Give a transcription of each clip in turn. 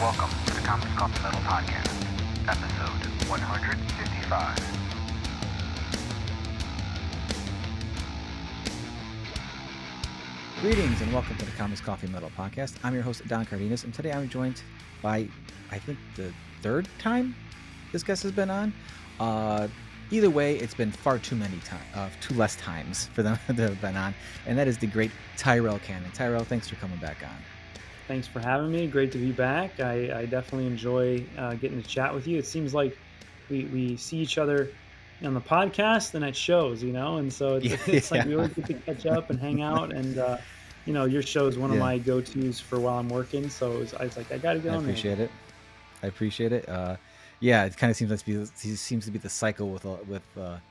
Welcome to the Comics Coffee Metal Podcast, episode 155. Greetings and welcome to the Comics Coffee Metal Podcast. I'm your host, Don Cardenas, and today I'm joined by, I think, the third time this guest has been on. Either way, it's been far too many times, too less times for them to have been on, and that is the great Tyrell Cannon. Tyrell, thanks for coming back on. Thanks for having me. Great to be back. I definitely enjoy getting to chat with you. It seems like we see each other on the podcast and at shows, and so it's like we always get to catch up and hang out. And, your show is one of my go-tos for while I'm working. So I was like, I got to get on there. I appreciate it. It kind of seems to be the cycle with a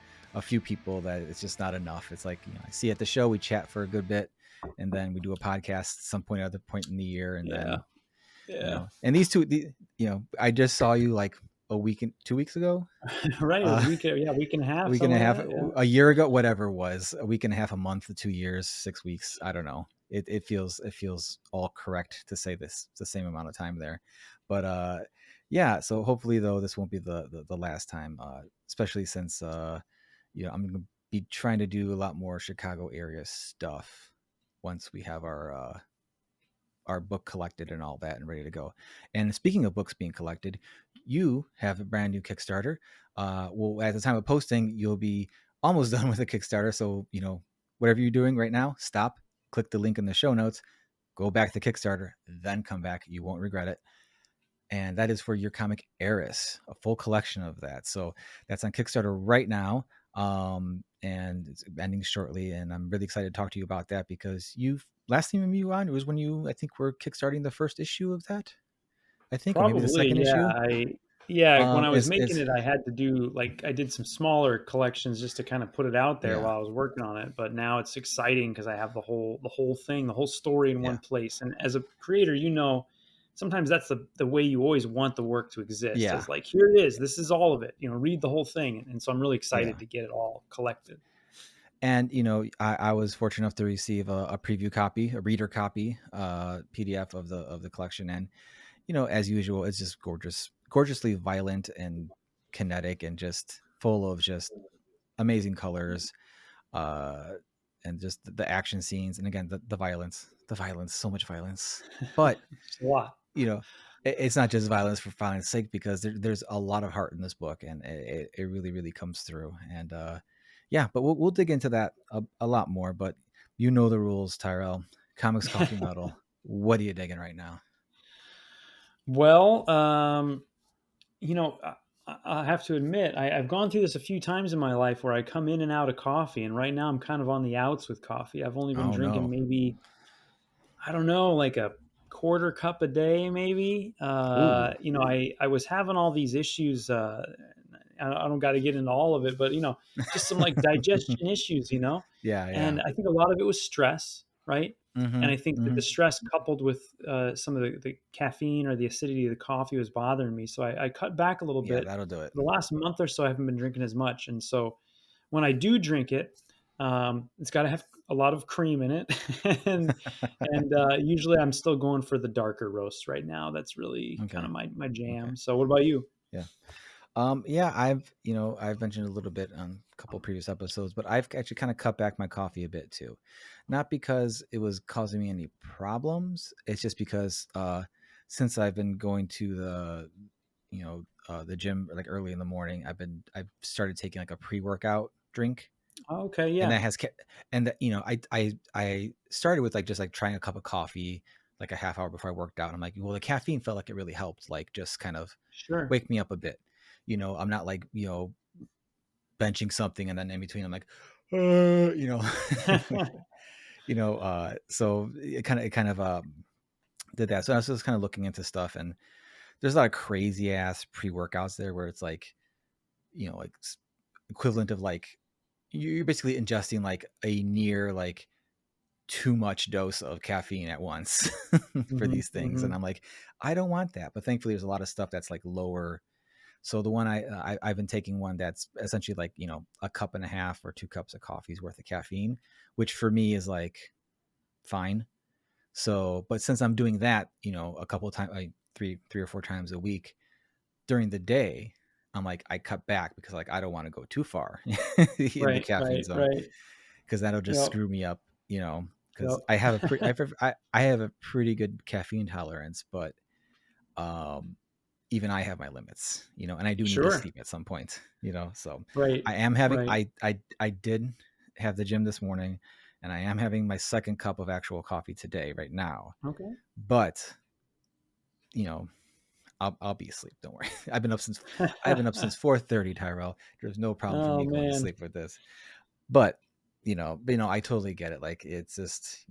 few people that it's just not enough. It's like, I see at the show, we chat for a good bit, and then we do a podcast at some point, other point in the year, and then and these two, I just saw you like a week and 2 weeks ago, right? A week and a half, a year ago, whatever it was, a week and a half, a month, 2 years, 6 weeks. I don't know. It feels all correct to say this the same amount of time there, but so hopefully though this won't be the last time, especially since I'm gonna be trying to do a lot more Chicago area stuff once we have our book collected and all that and ready to go. And speaking of books being collected, you have a brand new Kickstarter. Well, at the time of posting, you'll be almost done with the Kickstarter. So, whatever you're doing right now, stop, click the link in the show notes, go back to Kickstarter, then come back. You won't regret it. And that is for your comic ERIS, a full collection of that. So that's on Kickstarter right now. And it's ending shortly, and I'm really excited to talk to you about that because last time you were on, it was when I think we're kickstarting the first issue of that. I think probably, or maybe the second issue. When I was making it, I had to do I did some smaller collections just to kind of put it out there while I was working on it. But now it's exciting because I have the whole thing, the whole story in one place. And as a creator, sometimes that's the way you always want the work to exist. Yeah. It's like, here it is. This is all of it. Read the whole thing. And so I'm really excited to get it all collected. And, I was fortunate enough to receive a preview copy, a reader copy, PDF of the collection. And, as usual, it's just gorgeously violent and kinetic and just full of just amazing colors, and just the action scenes. And again, the violence, so much violence, but a lot. It's not just violence for violence sake, because there's a lot of heart in this book, and it really, really comes through. And but we'll dig into that a lot more. But the rules, Tyrell. Comics Coffee Metal. What are you digging right now? Well, I have to admit, I've gone through this a few times in my life where I come in and out of coffee, and right now I'm kind of on the outs with coffee. I've only been drinking maybe, I don't know, like a quarter cup a day, maybe. I was having all these issues. I don't got to get into all of it, but just some digestion issues, And I think a lot of it was stress, right? Mm-hmm, and I think that the stress coupled with some of the caffeine or the acidity of the coffee was bothering me. So I cut back a little bit. That'll do it. The last month or so, I haven't been drinking as much. And so when I do drink it, it's got to have a lot of cream in it. and usually I'm still going for the darker roast right now. That's really kind of my jam. Okay. So what about you? Yeah. I've mentioned a little bit on a couple of previous episodes, but I've actually kind of cut back my coffee a bit too. Not because it was causing me any problems. It's just because since I've been going to the gym early in the morning, I've started taking a pre-workout drink. Okay, yeah. And that has I started with just trying a cup of coffee a half hour before I worked out. I'm like, well, the caffeine felt like it really helped, just kind of wake me up a bit. I'm not benching something and then in between I'm like, so it kind of did that. So I was just kind of looking into stuff, and there's a lot of crazy ass pre-workouts there where it's equivalent of you're basically ingesting a near too much dose of caffeine at once for these things. And I'm like, I don't want that. But thankfully there's a lot of stuff that's lower. So the one I've been taking one that's essentially a cup and a half or 2 cups of coffee's worth of caffeine, which for me is fine. So, but since I'm doing that, a couple of times, three or four times a week during the day, I'm like, I cut back because like I don't want to go too far in the Right, caffeine right, zone, right. because that'll just Yep, screw me up, because yep. I have a pretty I have a pretty good caffeine tolerance, but um even I have my limits, and I do need to Sure. sleep at some point, so Right, I am having right. I did have the gym this morning, and I am having my second cup of actual coffee today right now, Okay. but you know I'll be asleep. Don't worry. I've been up since 4:30, Tyrell. There's no problem for Oh me going to man. sleep with this. But I totally get it. Like it's just,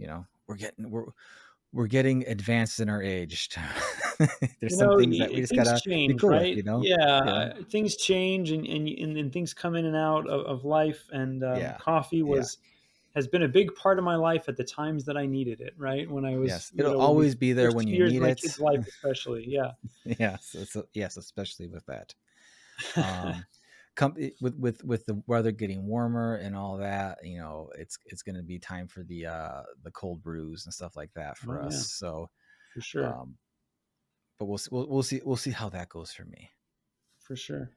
we're getting advanced in our age. There's some things that we just Things gotta be change, cool with, right? Yeah. Yeah, things change, and things come in and out of life. And Yeah. coffee Yeah. has been a big part of my life at the times that I needed it. Right when I was, Yes. It'll in these always be there first when few you years of need my it. kid's life, especially. Yeah. Yes. Yes, especially with that. Um with the weather getting warmer and all that, it's going to be time for the cold brews and stuff like that Oh for us. yeah, So for sure, um but we'll see how that goes for me. for sure.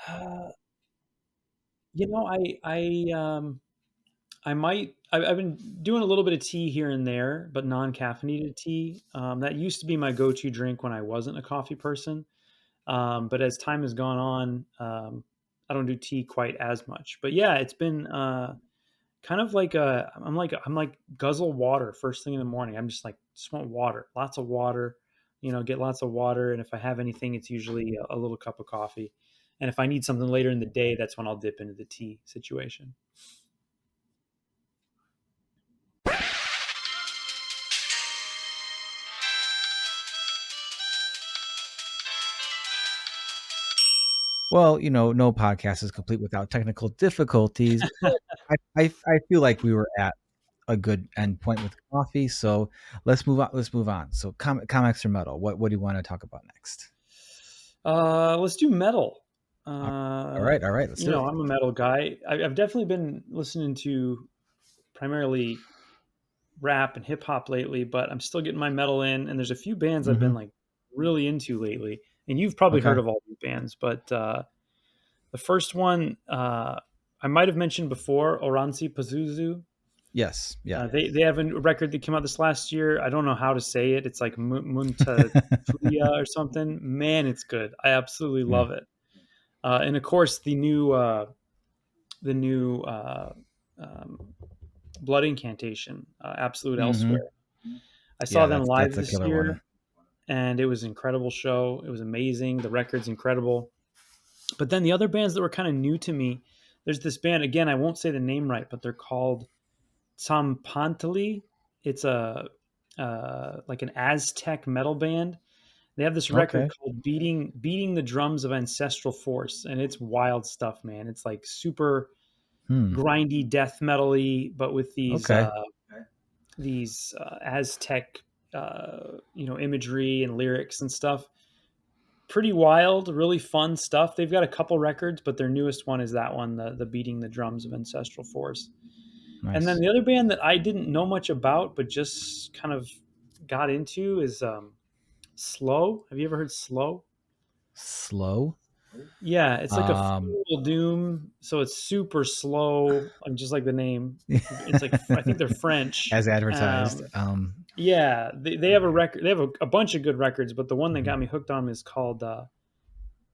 Uh, I might. I've been doing a little bit of tea here and there, but non-caffeinated tea. That used to be my go-to drink when I wasn't a coffee person. But as time has gone on, I don't do tea quite as much. But yeah, it's been kind of like I'm like guzzle water first thing in the morning. I'm just want water, lots of water. Get lots of water, and if I have anything, it's usually a little cup of coffee. And if I need something later in the day, that's when I'll dip into the tea situation. Well, no podcast is complete without technical difficulties. I feel like we were at a good end point with coffee, so let's move on. So comics or metal, what do you want to talk about next? Let's do metal. All right, let's do it. I'm a metal guy. I've definitely been listening to primarily rap and hip hop lately, but I'm still getting my metal in. And there's a few bands I've been Hmm. like really into lately. And you've probably heard Okay. of all these bands, but the first one I might have mentioned before, Oranzi Pazuzu. Yes. Yeah. They have a record that came out this last year. I don't know how to say it. It's like Munta Fuya or something. Man, it's good. I absolutely Mm. love it. And of course, the new um, Blood Incantation, Absolute Hmm. Elsewhere. I saw Yeah, them live that's a this killer one. year, and it was an incredible show. It was amazing. The record's incredible. But then the other bands that were kind of new to me, there's this band again. I won't say the name right, but they're called Tsampantli. It's a like an Aztec metal band. They have this record Okay. called "Beating the Drums of Ancestral Force," and it's wild stuff, man. It's like super Hmm. grindy death metal-y, but with Okay. these Aztec imagery and lyrics and stuff. Pretty wild, really fun stuff. They've got a couple records, but their newest one is that one, the Beating the Drums of Ancestral Force. And then Nice. the other band that I didn't know much about, but just kind of got into is Slow. Have you ever heard Slow? Slow. Yeah, it's like a Um. full doom, so it's super slow, just like the name. It's like I think they're French. As advertised. Yeah, they have a Okay. record. They have a bunch of good records, but the one that got Mhm. me hooked on 'em is called.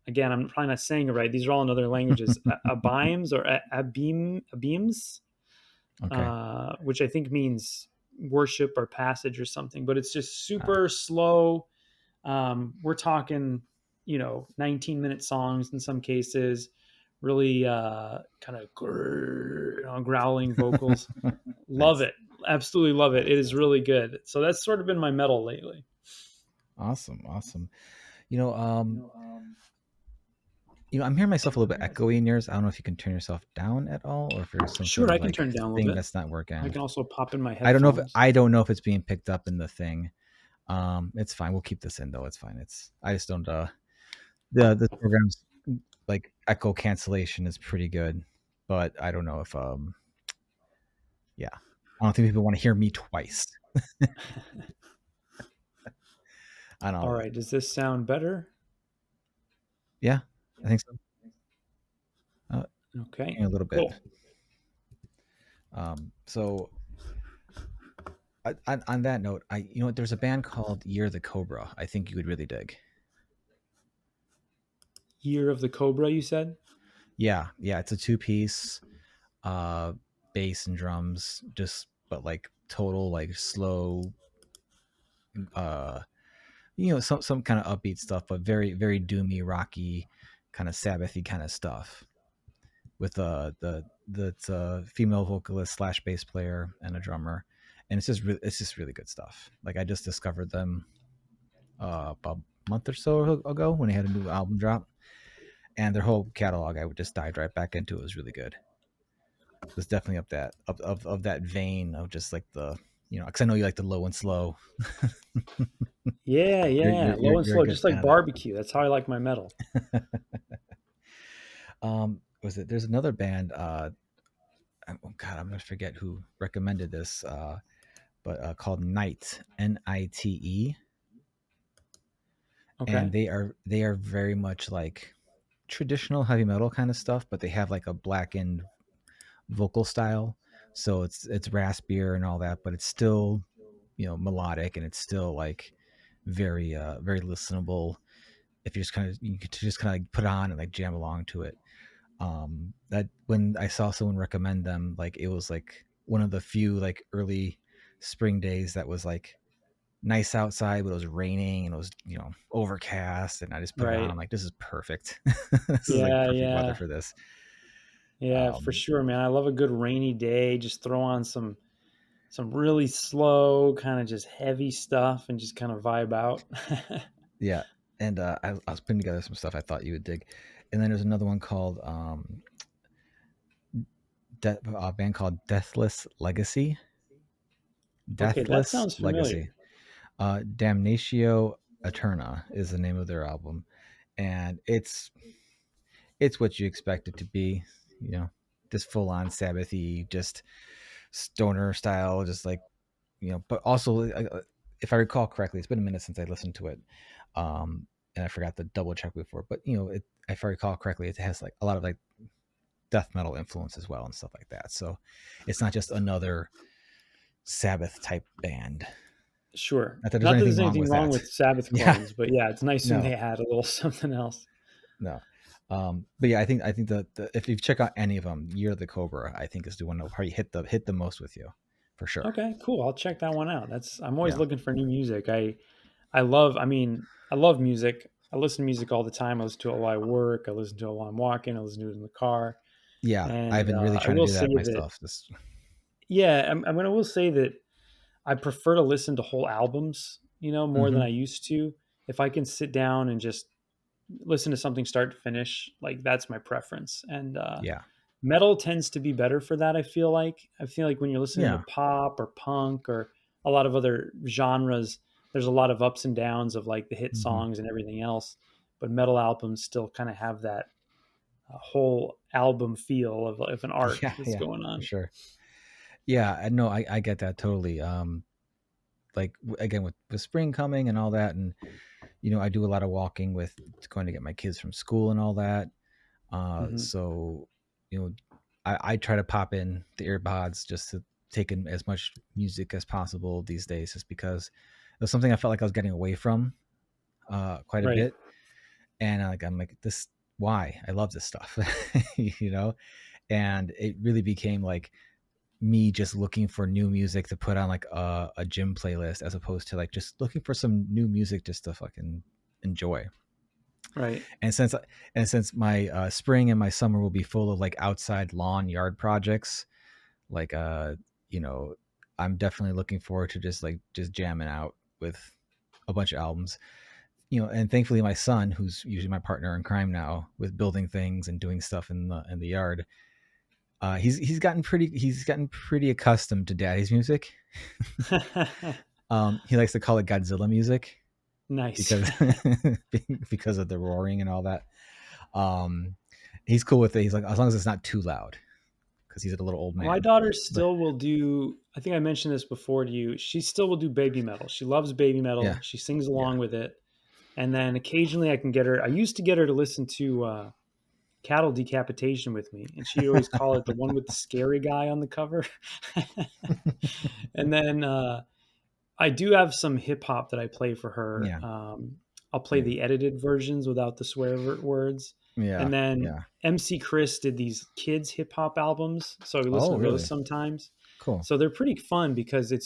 Again, I'm probably not saying it right. These are all in other languages. Abimes or Abims, Okay. which I think means worship or passage or something. But it's just Ah, super slow. We're talking, 19-minute songs in some cases. Really kind of growling vocals. Love nice. it. Absolutely love it. It is really good. So that's sort of been my metal lately. Awesome. Awesome. You know, um, I'm hearing myself a little bit echoey in yours. I don't know if you can turn yourself down at all, or if there's some sort Sure, I of can like turn it down a little thing bit. that's not I working. can also pop in my I don't know if headphones. it's being picked up in the thing. It's fine. We'll keep this in though. It's fine. I just don't. This program's like echo cancellation is pretty good, but I don't know if yeah. I don't think people want to hear me twice. I don't know. All right. Does this sound better? Yeah, I think so. Okay. A little bit. Cool. So on that note, there's a band called Year the Cobra. I think you would really dig. Year of the Cobra, you said? Yeah, it's a 2-piece, bass and drums, but like total like slow, some kind of upbeat stuff, but very very doomy, rocky, kind of Sabbathy kind of stuff. With the female vocalist / bass player and a drummer, and it's just really good stuff. Like I just discovered them about a month or so ago when they had a new album drop, and their whole catalog I would just dived right back into. It was really good. It was definitely up that of that vein of just like the, because I know you like the low and slow. Yeah, low and slow, just like barbecue. That's how I like my metal. There's another band, oh god, I'm gonna forget who recommended this, but called Nite, Nite. Okay. And they are very much like traditional heavy metal kind of stuff, but they have like a blackened vocal style, so it's raspier and all that, but it's still, melodic, and it's still like very very listenable if you could just kind of like put on and like jam along to it. That when I saw someone recommend them, like it was like one of the few like early spring days that was like nice outside, but it was raining and it was, overcast, and I just put it on. I'm like, this is perfect. This is like perfect weather for this. Yeah, for sure, man. I love a good rainy day. Just throw on some really slow, kind of just heavy stuff and just kind of vibe out. Yeah. And I was putting together some stuff I thought you would dig. And then there's another one called a band called Deathless Legacy. Okay, that sounds familiar. Legacy. Damnatio Eterna is the name of their album, and it's what you expect it to be, just full on Sabbathy, just stoner style, just like, but also, if I recall correctly, it's been a minute since I listened to it, and I forgot to double check before, but if I recall correctly, it has like a lot of like death metal influence as well and stuff like that. So it's not just another Sabbath type band. Sure. Not that there's anything wrong with Sabbath clones, but yeah, it's nice when they add a little something else. No. But yeah, I think that if you check out any of them, Year of the Cobra, I think is the one that will probably hit the most with you, for sure. Okay, cool. I'll check that one out. I'm always looking for new music. I love music. I listen to music all the time. I listen to it while I work. I listen to it while I'm walking. I listen to it in the car. Yeah, and I've been really trying to do that myself. I will say that I prefer to listen to whole albums, more than I used to. If I can sit down and just listen to something start to finish, like that's my preference. And metal tends to be better for that. I feel like when you're listening to pop or punk or a lot of other genres, there's a lot of ups and downs of like the hit songs and everything else, but metal albums still kind of have that whole album feel of an arc that's going on. For sure. Yeah, I know. I get that totally. Like again with spring coming and all that, and I do a lot of walking with going to get my kids from school and all that. So I try to pop in the earpods just to take in as much music as possible these days, just because it was something I felt like I was getting away from quite a bit. And I'm like, this, why? I love this stuff, and it really became like me just looking for new music to put on like a gym playlist, as opposed to like just looking for some new music just to fucking enjoy. Right. And since my spring and my summer will be full of like outside lawn yard projects, like I'm definitely looking forward to just jamming out with a bunch of albums. And thankfully my son, who's usually my partner in crime now with building things and doing stuff in the yard, he's gotten pretty accustomed to daddy's music. He likes to call it Godzilla music. Nice. Because of the roaring and all that. He's cool with it. He's like, as long as it's not too loud, because he's a little old My man. daughter But still will do, I think I mentioned this before to you. She still will do baby metal. She loves baby yeah, metal. She sings yeah. along with it. And then occasionally I can get her, I used to get her to listen to cattle decapitation with me. And she'd always call it the one with the scary guy on the cover. And then I do have some hip hop that I play for her. Yeah, I'll play yeah, the edited versions without the swear words. yeah, And then yeah. MC Chris did these kids hip hop albums, so I listen Oh, to those really? sometimes. Cool. So they're pretty fun because Yeah,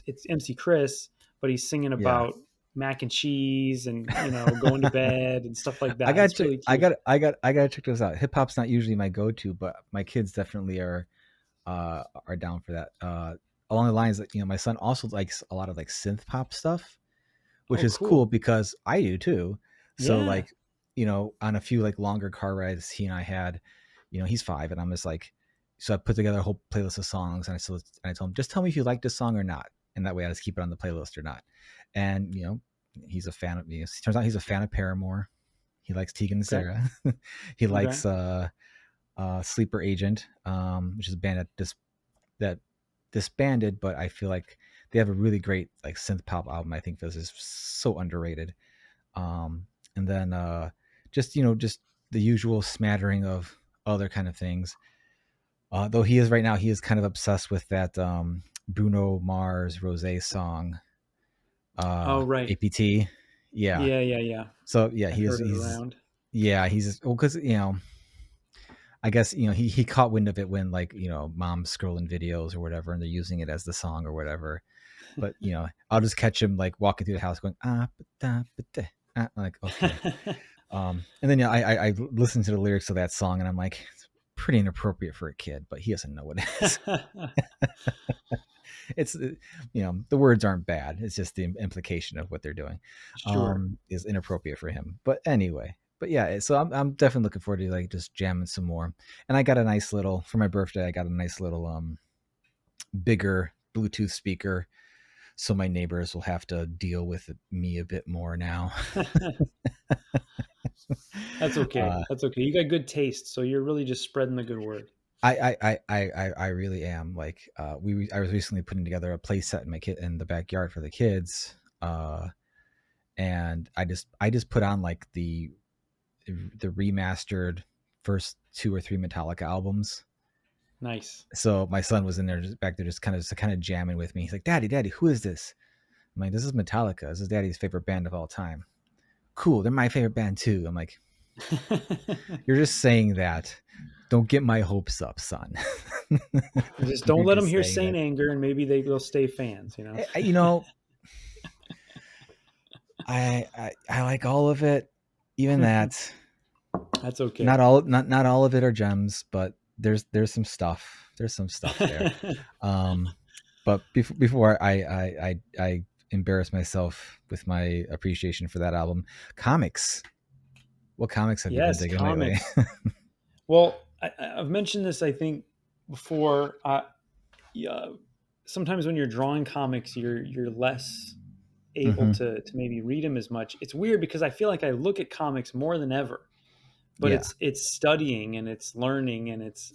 it's MC Chris, but he's singing yeah. about mac and cheese and going to bed and stuff like I that. got It's to, really cute. I got to check those out. Hip hop's not usually my go-to, but my kids definitely are down for that. Along the lines that my son also likes a lot of like synth pop stuff, which Oh, is cool cool. because I do too. So Yeah. like, on a few like longer car rides he and I had, he's 5 and I'm just like, so I put together a whole playlist of songs and I told him, just tell me if you like this song or not. And that way I just keep it on the playlist or not. And he's a fan of me. It turns out he's a fan of Paramore. He likes Tegan and Okay. Sarah. He Okay. likes Sleeper Agent, which is a band that disbanded, but I feel like they have a really great like synth pop album. I think this is so underrated. Um, and then just the usual smattering of other kind of things. Though he is kind of obsessed with that Bruno Mars Rose song, Oh, right. APT. Yeah. Yeah, yeah, yeah. So yeah, I've heard it around. he's well because I guess he caught wind of it when like mom's scrolling videos or whatever, and they're using it as the song or whatever. But I'll just catch him like walking through the house going I'm like okay. And then I listen to the lyrics of that song and I'm like, it's pretty inappropriate for a kid, but he doesn't know what it is. It's the words aren't bad. It's just the implication of what they're doing Sure. is inappropriate for him. But anyway, but yeah, so I'm definitely looking forward to like just jamming some more. And I got a nice little for my birthday. I got a nice little bigger Bluetooth speaker, so my neighbors will have to deal with me a bit more now. That's okay. uh, That's okay. You got good taste, so you're really just spreading the good word. I really am. Like I was recently putting together a play set in the backyard for the kids. And I just put on like the remastered first 2 or 3 Metallica albums. Nice. So my son was in there just back there just kind of jamming with me. He's like, Daddy, who is this? I'm like, this is Metallica. This is Daddy's favorite band of all time. Cool, they're my favorite band too. I'm like, you're just saying that. Don't get my hopes up, son. Just don't You're let them just hear saying Saint that. Anger, and maybe they'll stay fans. I- you know, I like all of it, even that. That's okay. Not all of it are gems, but there's some stuff. There's some stuff there. But before I embarrass myself with my appreciation for that album, comics. What comics have you been Yes, digging lately? comics. Well, I've mentioned this, I think, before. Yeah, sometimes when you're drawing comics, you're less able Hmm. to maybe read them as much. It's weird because I feel like I look at comics more than ever, but Yeah. it's studying and it's learning and it's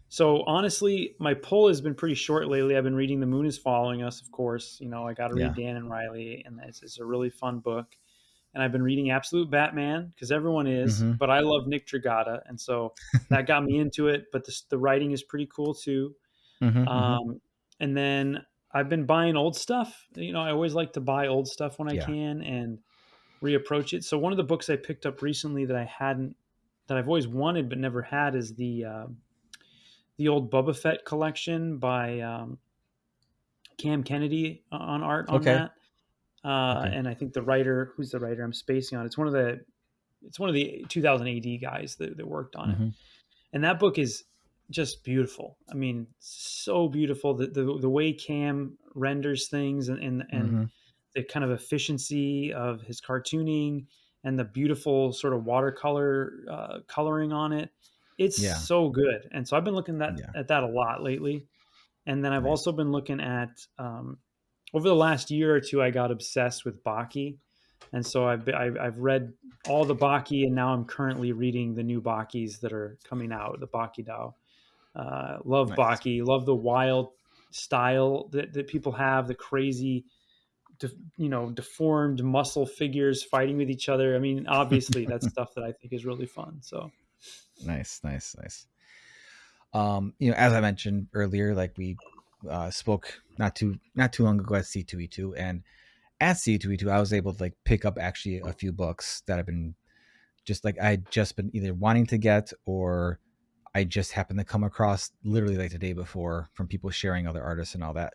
so honestly, my pull has been pretty short lately. I've been reading The Moon is Following Us, of course. I got to read Yeah. Dan and Riley, and it's a really fun book. And I've been reading Absolute Batman because everyone is, Hmm. but I love Nick Dragata, and so that got me into it. But the writing is pretty cool too. Hmm. Hmm. Um, and then I've been buying old stuff. I always like to buy old stuff when I Yeah. can and reapproach it. So one of the books I picked up recently that I've always wanted but never had is the old Boba Fett collection by Cam Kennedy on art on Okay. that. Okay. And I think who's the writer? I'm spacing on. It's one of the 2000 AD guys that worked on it. Hmm. And that book is just beautiful. I mean, so beautiful. The way Cam renders things and Hmm. the kind of efficiency of his cartooning and the beautiful sort of watercolor coloring on it. It's Yeah. so good. And so I've been looking Yeah. at that a lot lately. And then I've Nice. also been looking at over the last year or two, I got obsessed with Baki. And so I've read all the Baki, and now I'm currently reading the new Bakis that are coming out, the Baki Dao. Love Nice. Baki. Love the wild style that people have. The crazy, deformed muscle figures fighting with each other. I mean, obviously, that's stuff that I think is really fun. So Nice. As I mentioned earlier, like we spoke not too long ago at C2E2, and at C2E2, I was able to like pick up actually a few books that I've been I'd just been either wanting to get, or I just happened to come across literally like the day before from people sharing other artists and all that.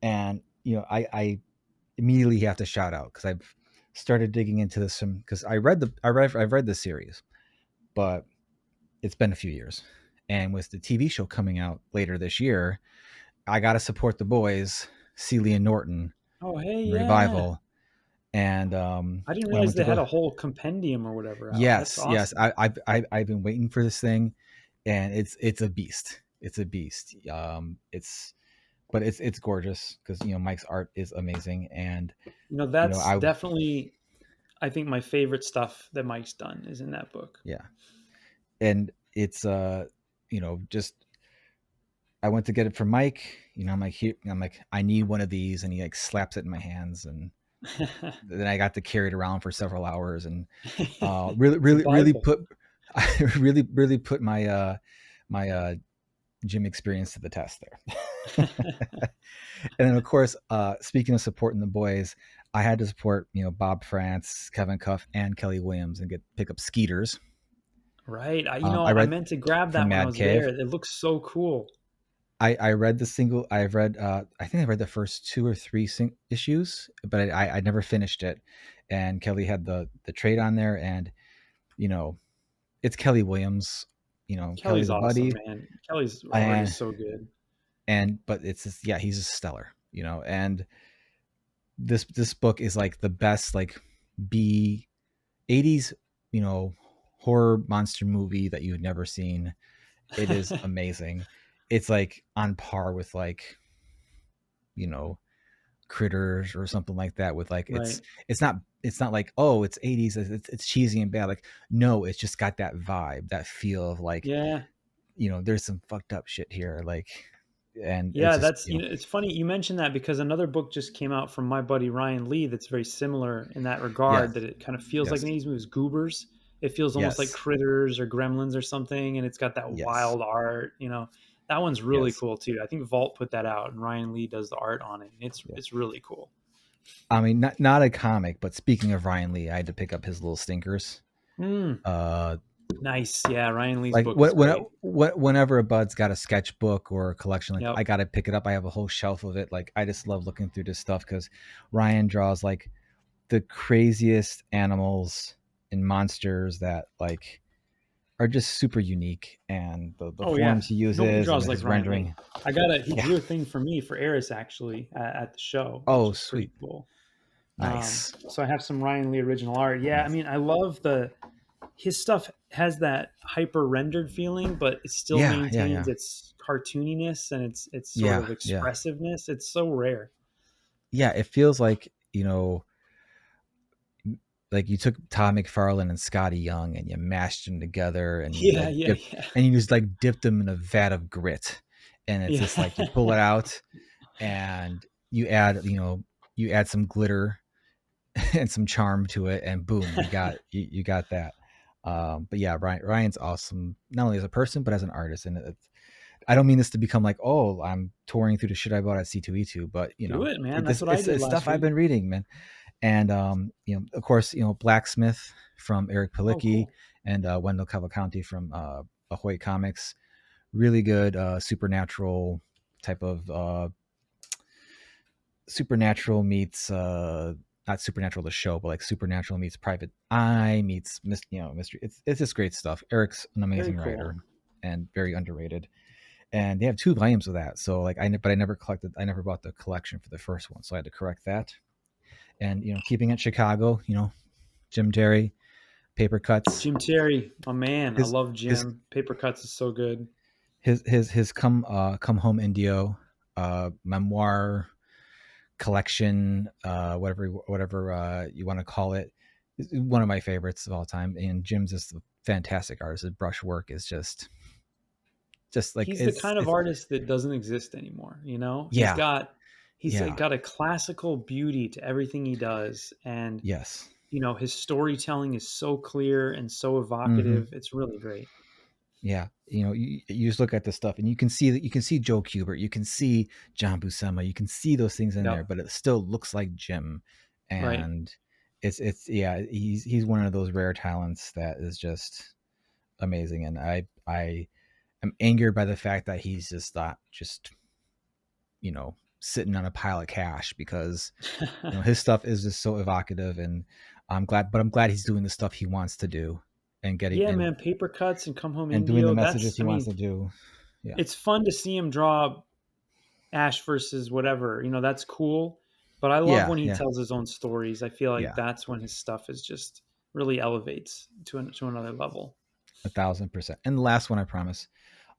And I immediately have to shout out because I've started digging into this because I've read the series, but it's been a few years. And with the TV show coming out later this year, I got to support the boys, Celia and Norton, oh hey, yeah. revival. And I didn't when I realize went to they had go, a whole compendium or whatever out. That's yes, awesome. I've been waiting for this thing, and it's a beast. It's a beast. It's gorgeous because Mike's art is amazing, and That's I definitely, I think, my favorite stuff that Mike's done is in that book. yeah, and it's just I went to get it from Mike. I'm like here. I'm like I need one of these, and he like slaps it in my hands, and then I got to carry it around for several hours, and It's a really Bible. put really put my gym experience to the test there. And then of course, speaking of supporting the boys, I had to support Bob France, Kevin Cuff, and Kelly Williams, and pick up Skeeters. Right. I I read meant to grab from that when I Mad was there. Cave. It looks so cool. I read the single. I've read. I think I read the first 2 or 3 issues, but I never finished it. And Kelly had the trade on there, and it's Kelly Williams. Kelly Kelly's the awesome, buddy, man. Kelly's art and is so good. but it's just, yeah, he's a stellar. And this book is like the best like B 80s horror monster movie that you've never seen. It is amazing. It's like on par with like you know Critters or something like that, with like Right. it's not like, oh, it's 80s, it's cheesy and bad. Like, no, it's just got that vibe, that feel of like, Yeah. there's some fucked up shit here, like, and it's Yeah, just that's it's funny you mentioned that because another book just came out from my buddy Ryan Lee that's very similar in that regard, yes, that it kind of feels like yes, an 80s movie, Goobers. It feels almost like yes, Critters or Gremlins or something, and it's got that yes, wild art. That one's really yes, cool too. I think Vault put that out and Ryan Lee does the art on it. yeah. It's really cool. I mean, not a comic, but speaking of Ryan Lee, I had to pick up his little stinkers. Mm, uh nice. Yeah, Ryan Lee's like book is great. whenever a bud's got a sketchbook or a collection, like Yep. I gotta pick it up. I have a whole shelf of it. Like, I just love looking through this stuff because Ryan draws like the craziest animals and monsters that like are just super unique, and the Oh yeah. forms he Nobody uses and draws like his Ryan Lee. rendering. He Yeah. drew a thing for me for Eris actually at the show, which Oh, is pretty sweet. cool. Nice. So I have some Ryan Lee original art. Yeah, I Nice. mean, I love his stuff has that hyper rendered feeling, but it still Yeah, yeah, maintains yeah. its cartooniness and its sort Yeah, of yeah. expressiveness. It's so rare. Yeah, it feels like, like you took Todd McFarlane and Scotty Young and you mashed them together, and you Yeah, like yeah, dipped yeah, and you just like dipped them in a vat of grit. And it's just like you yeah. pull it out, and you add some glitter and some charm to it, and boom, you got that. But yeah, Ryan's awesome, not only as a person but as an artist. And I don't mean this to become like, oh, I'm touring through the shit I bought at C2E2, but Do it, man. That's this what I did it's last stuff I've week. been reading, man. And of course, Blacksmith from Eric Oh, Palicki, cool. and Wendell Cavalcanti from Ahoy Comics. Really good supernatural type of supernatural meets not supernatural the show, but like supernatural meets Private Eye meets mystery. It's just great stuff. Eric's an Very amazing cool. writer and very underrated. And they have 2 volumes of that. So like but I never bought the collection for the first one, so I had to correct that. And keeping it Chicago, Jim Terry, paper cuts. Jim Terry, my man. I His love his Jim. Paper Cuts is so good. his come home Indio memoir collection, whatever you want to call it, is one of my favorites of all time. And Jim's just a fantastic artist. His brush work is just just like He's the kind of it's artist that doesn't exist anymore, you know? yeah, He's yeah, got a classical beauty to everything he does, and, yes. you know, his storytelling is so clear and so Hmm. evocative. It's really great. Yeah, you just look at the stuff and you can see that you can see Joe Kubert, you can see John Buscema, you can see those things in there, Yep. but it still looks like Jim. Right. And it's yeah, he's one of those rare talents that is just amazing. And I am angered by the fact that he's just not just sitting on a pile of cash, because his stuff is just so evocative. And I'm glad he's doing the stuff he wants to do, and getting Yeah, man, Paper Cuts and Come Home and doing the Indio, messages that's he I wants mean, to do. Yeah. it's fun to see him draw Ash versus whatever, that's cool. But I love Yeah, when he yeah, tells his own stories. I feel like yeah. that's when his stuff is just really elevates to another level. 1,000%. And the last one, I promise.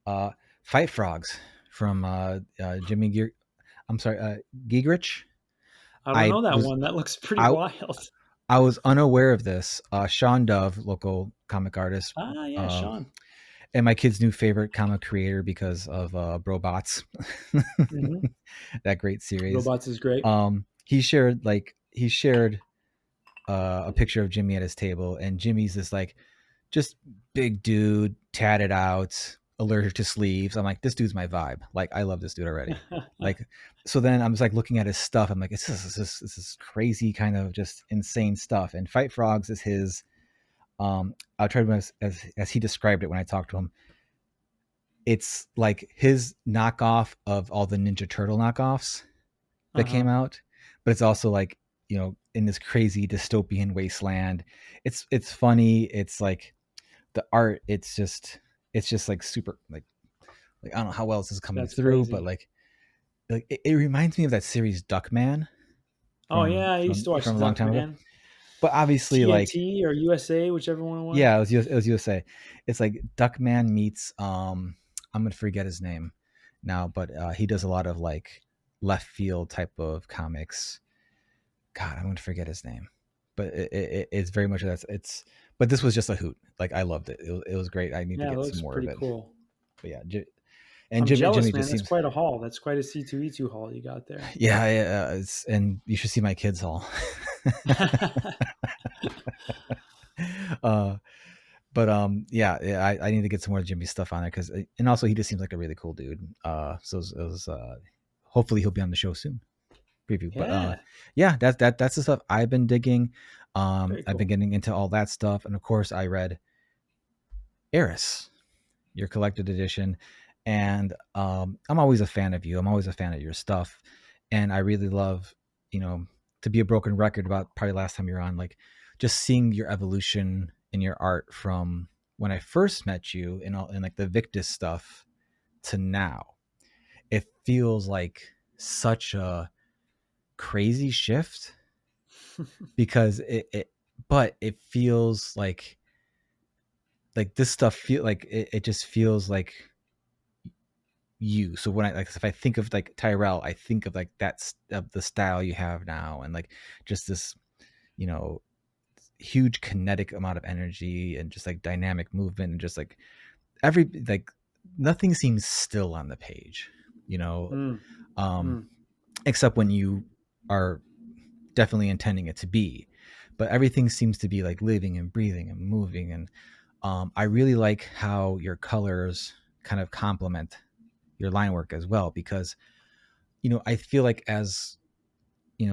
Uh, Fight Frogs from Jimmy Gear. I'm sorry, Giegerich. I don't I know that was one. That looks pretty I wild. I was unaware of this. Sean Dove, local comic artist, Ah, yeah, uh, Sean. and my kid's new favorite comic creator because of Brobots, Hmm. that great series. Robots is great. He shared a picture of Jimmy at his table, and Jimmy's this like just big dude, tatted out, allergic to sleeves. I'm like, this dude's my vibe. Like, I love this dude already. Like, so then I'm just like looking at his stuff. I'm like, this is crazy, kind of just insane stuff. And Fight Frogs is his. I'll try to as he described it when I talked to him. It's like his knockoff of all the Ninja Turtle knockoffs that Uh-huh. came out, but it's also like in this crazy dystopian wasteland. It's funny. It's like the art. It's just like super like I don't know how well this is coming That's through, but crazy. like it reminds me of that series Duckman Oh from yeah, I used from to watch from a long time ago. Duckman. But obviously, like, TNT or USA, whichever one it was. yeah, it was USA. It's like Duckman meets I'm gonna forget his name now, but he does a lot of like left field type of comics. God, I'm gonna forget his name, but it's very much that's it's. But this was just a hoot. Like, I loved it. It was great. I need to Yeah, that get some looks more of pretty it. cool. But yeah, and I'm Jimmy jealous, man. just That's seems. quite a haul. That's quite a C2E2 haul you got there. Yeah, yeah, and you should see my kids all. uh, but yeah, I need to get some more Jimmy stuff on there, because, and also he just seems like a really cool dude. So it was hopefully he'll be on the show soon. Preview, but Yeah, yeah, that's the stuff I've been digging. very I've been cool. getting into all that stuff, and of course I read ERIS, your collected edition, and I'm always a fan of you. I'm always a fan of your stuff, and I really love, to be a broken record about probably last time you're on, like just seeing your evolution in your art from when I first met you in like the Victus stuff to now. It feels like such a crazy shift, because but it feels like this stuff feel like it just feels like you. So when I like, if I think of like Tyrell, I think of like that's of the style you have now, and like just this, you know, huge kinetic amount of energy, and just like dynamic movement, and just like every like nothing seems still on the page, you know, Mm, um, mm, except when you are definitely intending it to be. But everything seems to be like living and breathing and moving, and I really like how your colors kind of complement your line work as well, because I feel like, as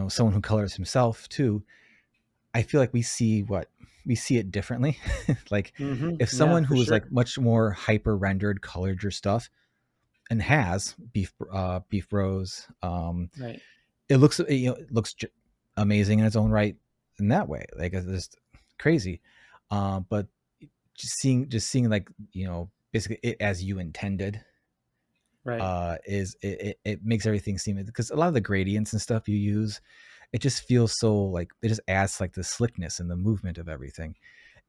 someone who colors himself too, I feel like we see it differently. Like, hmm. if Yeah, someone for who is like sure. much more hyper rendered colored your stuff, and has beef bros, Right. it looks it looks amazing in its own right in that way. Like, it's just crazy. But just seeing like, basically it as you intended, Right. is it makes everything seem, because a lot of the gradients and stuff you use, it just feels so like it just adds like the slickness and the movement of everything.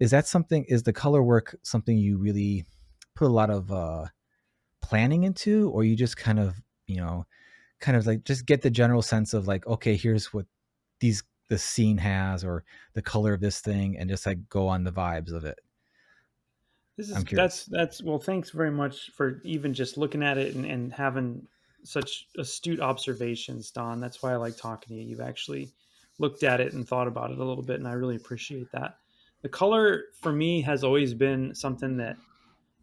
Is the color work something you really put a lot of planning into, or you just kind of like just get the general sense of like, okay, here's what the scene has, or the color of this thing, and just like go on the vibes of it? I'm curious. That's well, thanks very much for even just looking at it and having such astute observations, Don. That's why I like talking to you. You've actually looked at it and thought about it a little bit, and I really appreciate that. The color for me has always been something that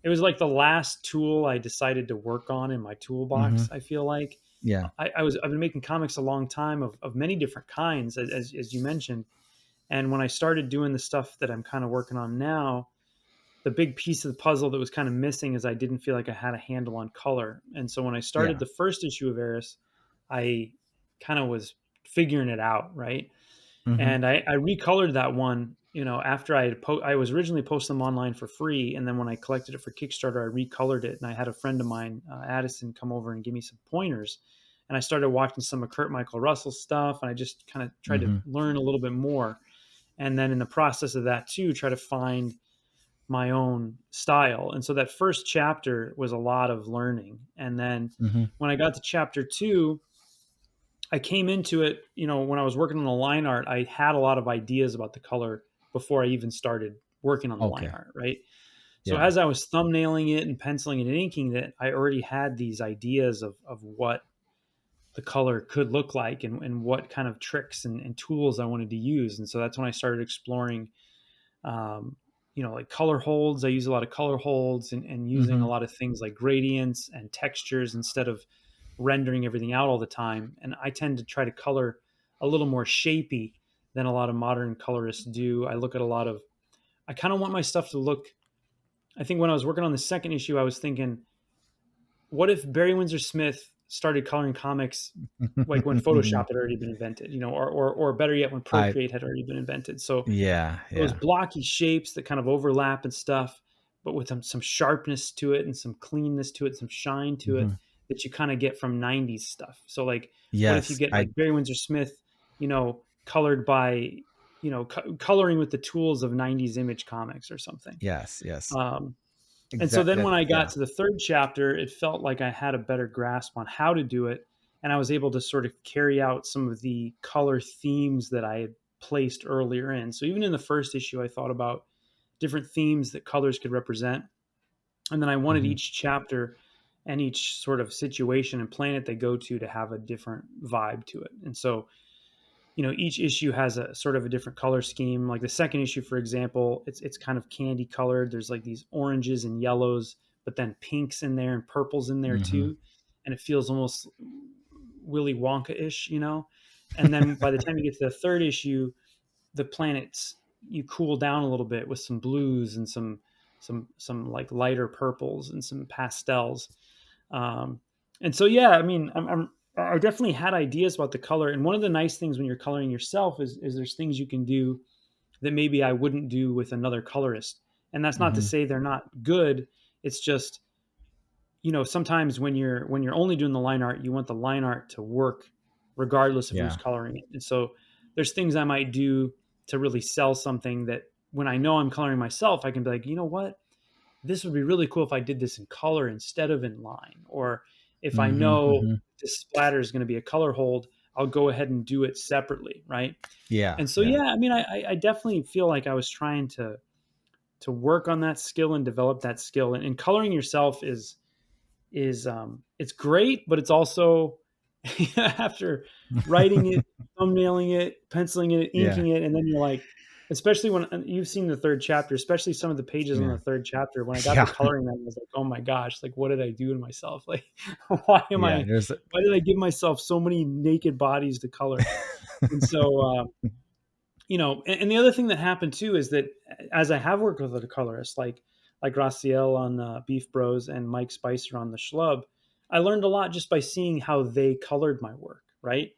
it was like the last tool I decided to work on in my Hmm. toolbox. I feel like Yeah. I've been making comics a long time of many different kinds, as you mentioned. And when I started doing the stuff that I'm kind of working on now, the big piece of the puzzle that was kind of missing is I didn't feel like I had a handle on color. And so when I started Yeah. the first issue of ERIS, I kind of was figuring it out, right? Hmm. And I recolored that one, after I was originally posting them online for free, and then when I collected it for Kickstarter, I recolored it, and I had a friend of mine, Addison, come over and give me some pointers, and I started watching some of Kurt Michael Russell stuff, and I just kind of tried to Hmm. learn a little bit more, and then in the process of that too, try to find my own style. And so that first chapter was a lot of learning, and then Hmm. when I got to chapter 2, I came into it, when I was working on the line art, I had a lot of ideas about the color before I even started working on the line Okay. art, right? So Yeah. as I was thumbnailing it and penciling it and inking it, I already had these ideas of what the color could look like and what kind of tricks and tools I wanted to use. And so that's when I started exploring, um, like color holds. I use a lot of color holds and using a Hmm. lot of things like gradients and textures instead of rendering everything out all the time. And I tend to try to color a little more shapy than a lot of modern colorists do. I kind of want my stuff to look. I think when I was working on the second issue, I was thinking, what if Barry Windsor Smith started coloring comics like when Photoshop had already been invented, or better yet, when I Procreate had already been invented? So Yeah, those yeah. blocky shapes that kind of overlap and stuff, but with some sharpness to it and some cleanness to it, some shine to it Hmm. that you kind of get from 90s stuff. So like, what if you Yes, get I like Barry Windsor Smith, colored by, coloring with the tools of 90s Image Comics or something. yes, yes. Um, and so Exact then that when I got Yeah. to the third chapter, it felt like I had a better grasp on how to do it. And I was able to sort of carry out some of the color themes that I had placed earlier in. So even in the first issue, I thought about different themes that colors could represent. And then I wanted Hmm. each chapter and each sort of situation and planet they go to have a different vibe to it. And so each issue has a sort of a different color scheme. Like the second issue, for example, it's kind of candy colored. There's like these oranges and yellows, but then pinks in there and purples in there Hmm. too, and it feels almost Willy Wonka-ish. And then by the time you get to the third issue, the planets, you cool down a little bit with some blues and some like lighter purples and some pastels. um, and so, yeah, I mean, I definitely had ideas about the color. And one of the nice things when you're coloring yourself is there's things you can do that maybe I wouldn't do with another colorist. And that's not to Hmm. say they're not good. It's just, sometimes when you're only doing the line art, you want the line art to work regardless of who's Yeah. coloring it. And so there's things I might do to really sell something that when I know I'm coloring myself, I can be like, you know what? This would be really cool if I did this in color instead of in line. Or if I Hmm. know Hmm. this splatter is going to be a color hold, I'll go ahead and do it separately, right? Yeah, And so, yeah. yeah, I mean, I definitely feel like I was trying to work on that skill and develop that skill. And coloring yourself is it's great, but it's also after writing it, thumbnailing it, penciling it, Yeah, inking it, and then you're like, especially when you've seen the third chapter, especially some of the pages on yeah. the third chapter, when I got to Yeah, coloring them, I was like, oh my gosh, like what did I do to myself? Like, yeah, there's why did I give myself so many naked bodies to color? And so, and the other thing that happened too is that as I have worked with other colorists like Raciel on Beef Bros and Mike Spicer on the Schlub, I learned a lot just by seeing how they colored my work. Right,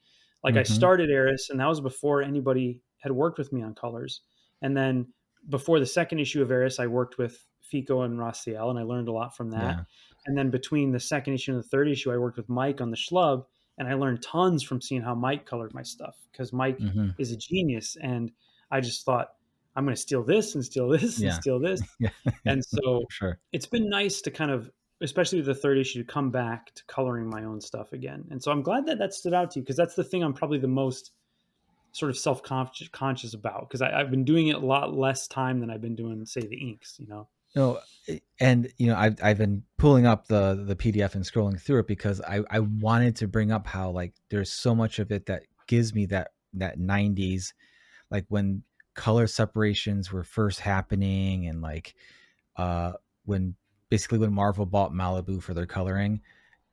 like I Mhm, started Eris, and that was before anybody had worked with me on colors. And then before the second issue of Eris, I worked with Fico and Raciel, and I learned a lot from that. yeah, And then between the second issue and the third issue, I worked with Mike on the Schlub, and I learned tons from seeing how Mike colored my stuff because Mike mhm, is a genius. And I just thought, I'm going to steal this and steal this and yeah, steal this. yeah, And so for sure. it's been nice to kind of, especially with the third issue, to come back to coloring my own stuff again. And so I'm glad that stood out to you because that's the thing I'm probably the most sort of self conscious about because I've been doing it a lot less time than I've been doing, say, the inks. No, and I've been pulling up the PDF and scrolling through it because I wanted to bring up how like there's so much of it that gives me that 90s, like when color separations were first happening, and like when basically when Marvel bought Malibu for their coloring,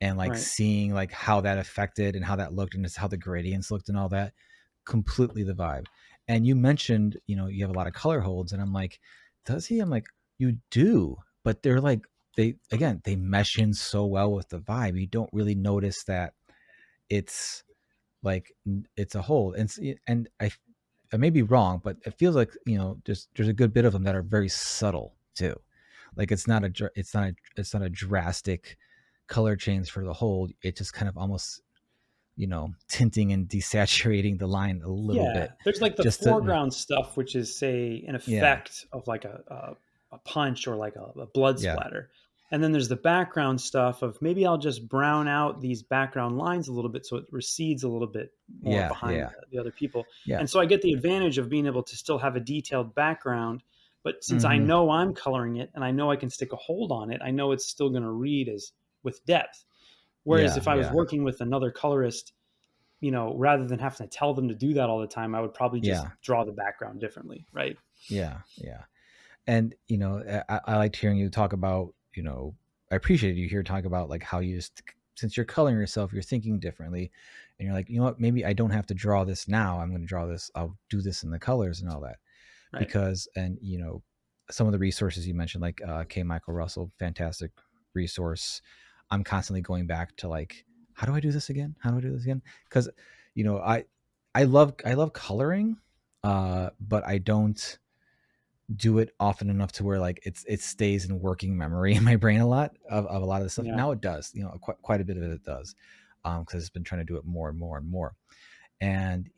and like Right. seeing like how that affected and how that looked and just how the gradients looked and all that, completely the vibe. And you mentioned, you have a lot of color holds, and I'm like, does he? I'm like, you do, but they're like, they mesh in so well with the vibe. You don't really notice that it's like it's a hold. And I may be wrong, but it feels like, there's a good bit of them that are very subtle too. Like it's not a drastic color change for the hold. It just kind of almost, tinting and desaturating the line a little Yeah, bit, there's like the just to, foreground stuff, which is say an yeah, effect of like a punch or like a blood yeah, splatter, and then there's the background stuff of maybe I'll just brown out these background lines a little bit so it recedes a little bit more yeah, behind yeah, the other people, yeah. and so I get the advantage of being able to still have a detailed background. But since I Mm-hmm. know I'm coloring it and I know I can stick a hold on it, I know it's still going to read as with depth. Whereas Yeah, if I was yeah, working with another colorist, rather than having to tell them to do that all the time, I would probably just yeah, draw the background differently, right? yeah, yeah. And I liked hearing you talk about, I appreciated you here talk about like how you just, since you're coloring yourself, you're thinking differently, and you're like, you know what, maybe I don't have to draw this now. I'm going to draw this. I'll do this in the colors and all that. Right. Because, and some of the resources you mentioned, like K. Michael Russell, fantastic resource. I'm constantly going back to like, how do I do this again? How do I do this again? Because, you know, I I love coloring, but I don't do it often enough to where like it stays in working memory in my brain a lot of a lot of the stuff. Yeah. Now it does, quite a bit of it does, because it's been trying to do it more and more and more. And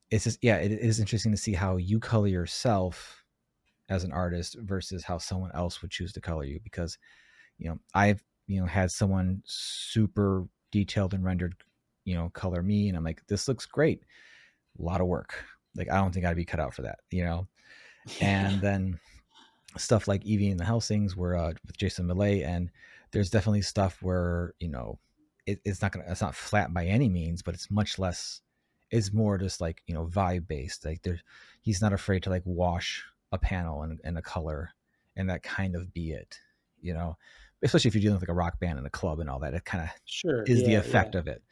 it's just, yeah, it is interesting to see how you color yourself as an artist versus how someone else would choose to color you. Because I've had someone super detailed and rendered color me, and I'm like, this looks great. A lot of work. Like, I don't think I'd be cut out for that. And then stuff like Evie and the Helsings were with Jason Millay, and there's definitely stuff where it's not flat by any means, but it's much less. It's more just like vibe based. Like he's not afraid to like wash a panel and a color, and that kind of be it. You know, Especially if you're dealing with like a rock band and a club and all that, it kind of Sure. is the Yeah. Yeah. effect of it,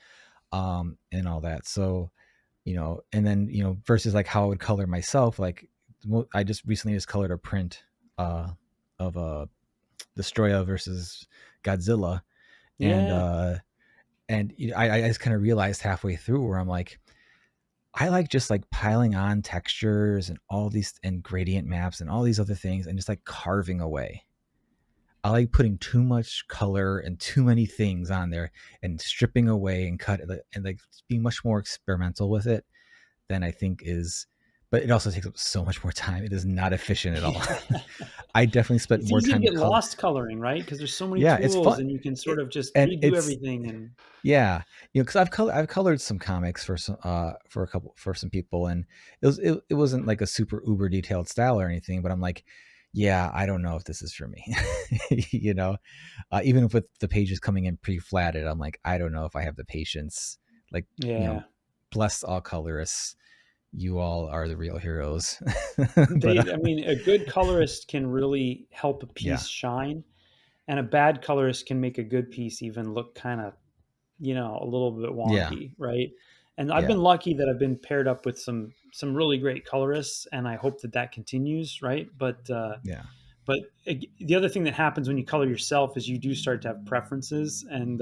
and all that. So and then versus like how I would color myself, like I just recently just colored a print uh of Destroya versus Godzilla, and Yeah. I just kind of realized halfway through where I'm like, I like just like piling on textures and all these and gradient maps and all these other things and just like carving away. I like putting too much color and too many things on there and stripping away and cut it and like being much more experimental with it than I think is, but it also takes up so much more time. It is not efficient at all. Yeah. I definitely spent It's more easy to time get lost coloring, right? Because there's so many Yeah, it's tools fun. and you can sort It, of just and redo it's everything. And Yeah, because I've colored some comics for some people, and it wasn't like a super uber detailed style or anything, but I'm like, yeah, I don't know if this is for me. Even with the pages coming in pre-flatted, I'm like, I don't know if I have the patience. Like, yeah, bless all colorists. You all are the real heroes. But I mean, a good colorist can really help a yeah, piece shine, and a bad colorist can make a good piece even look kind of, a little bit yeah, wonky, right? And I've yeah, been lucky that I've been paired up with some really great colorists, and I hope that that continues, right? yeah. But the other thing that happens when you color yourself is you do start to have preferences, and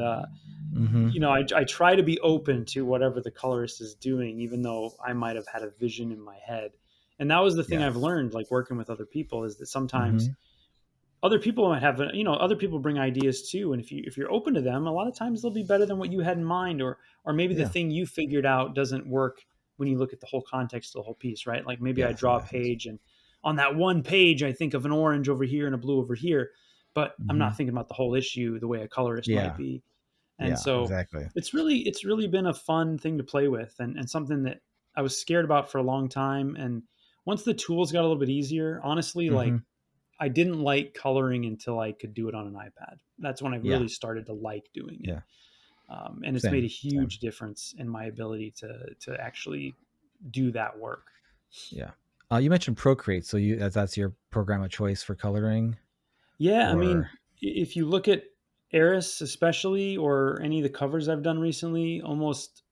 Mm-hmm. I try to be open to whatever the colorist is doing, even though I might have had a vision in my head. And that was the thing Yeah. I've learned, like working with other people, is that sometimes Mm-hmm. other people might have, other people bring ideas too, and if you're open to them, a lot of times they'll be better than what you had in mind, or maybe the Yeah. thing you figured out doesn't work when you look at the whole context of the whole piece, right? Like maybe I Yes. draw a Yes. Yes. page, and on that one page I think of an orange over here and a blue over here, but I'm Mm-hmm. not thinking about the whole issue the way a colorist might Yeah. be. And Yeah. so Exactly. it's really been a fun thing to play with, and something that I was scared about for a long time. And once the tools got a little bit easier, honestly, Mm-hmm. like I didn't like coloring until I could do it on an iPad. That's when I Yeah. really started to like doing it. Yeah. And it's made a Same. huge difference in my ability to actually do that work. Yeah. You mentioned Procreate, so that's your program of choice for coloring, Yeah, I mean, or if you look at ERIS especially, or any of the covers I've done recently, almost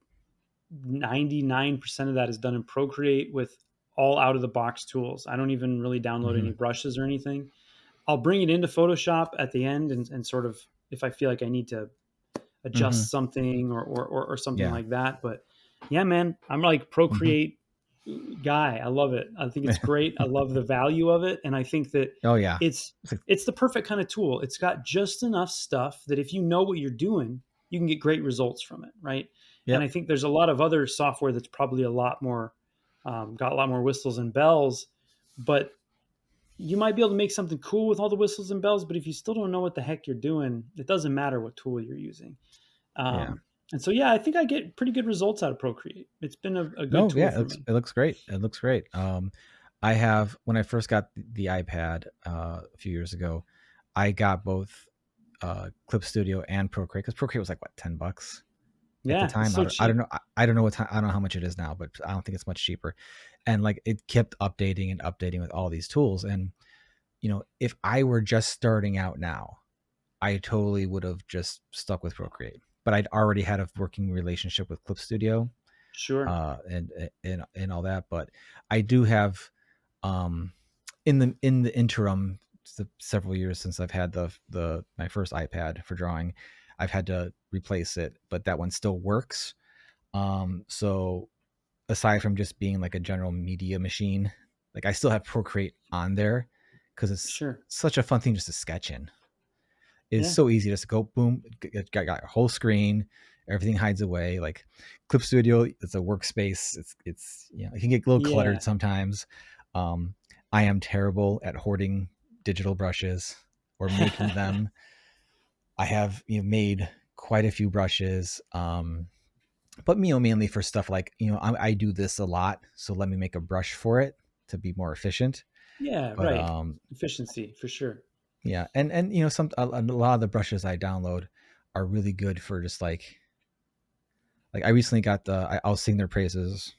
99% of that is done in Procreate with all out of the box tools. I don't even really download any Mhm. brushes or anything. I'll bring it into Photoshop at the end and sort of, if I feel like I need to Mhm. adjust something or something Yeah. like that. But yeah, man, I'm like Mhm. Procreate guy. I love it. I think it's great. I love the value of it. And I think that Oh yeah. it's It's like, it's the perfect kind of tool. It's got just enough stuff that if you know what you're doing, you can get great results from it, right? And yep. I think there's a lot of other software that's probably a lot more got a lot more whistles and bells, but you might be able to make something cool with all the whistles and bells. But if you still don't know what the heck you're doing, it doesn't matter what tool you're using. Yeah. And so, yeah, I think I get pretty good results out of Procreate. It's been a good No, tool yeah, for me. it looks great. It looks great. I have when I first got the iPad a few years ago, I got both Clip Studio and Procreate, because Procreate was like what, $10 at the Yeah, it's time. so I don't cheap. know. I don't know what time. I don't know how much it is now, but I don't think it's much cheaper. And like it kept updating and updating with all these tools. And if I were just starting out now, I totally would have just stuck with Procreate. But I'd already had a working relationship with Clip Studio, Sure. and all that. But I do have, um, in the interim, several years since I've had the my first iPad for drawing, I've had to replace it, but that one still works. So aside from just being like a general media machine, like I still have Procreate on there because it's Sure. such a fun thing just to sketch in. It's Yeah. so easy just to go boom, got a whole screen, everything hides away. Like Clip Studio, it's a workspace. It's it can get a little Yeah. cluttered sometimes. Um, I am terrible at hoarding digital brushes or making them. I have made quite a few brushes, but mainly for stuff like I do this a lot, so let me make a brush for it to be more efficient. Yeah. But Right. Efficiency for sure. yeah, and some a lot of the brushes I download are really good for just like I recently got I'll sing their praises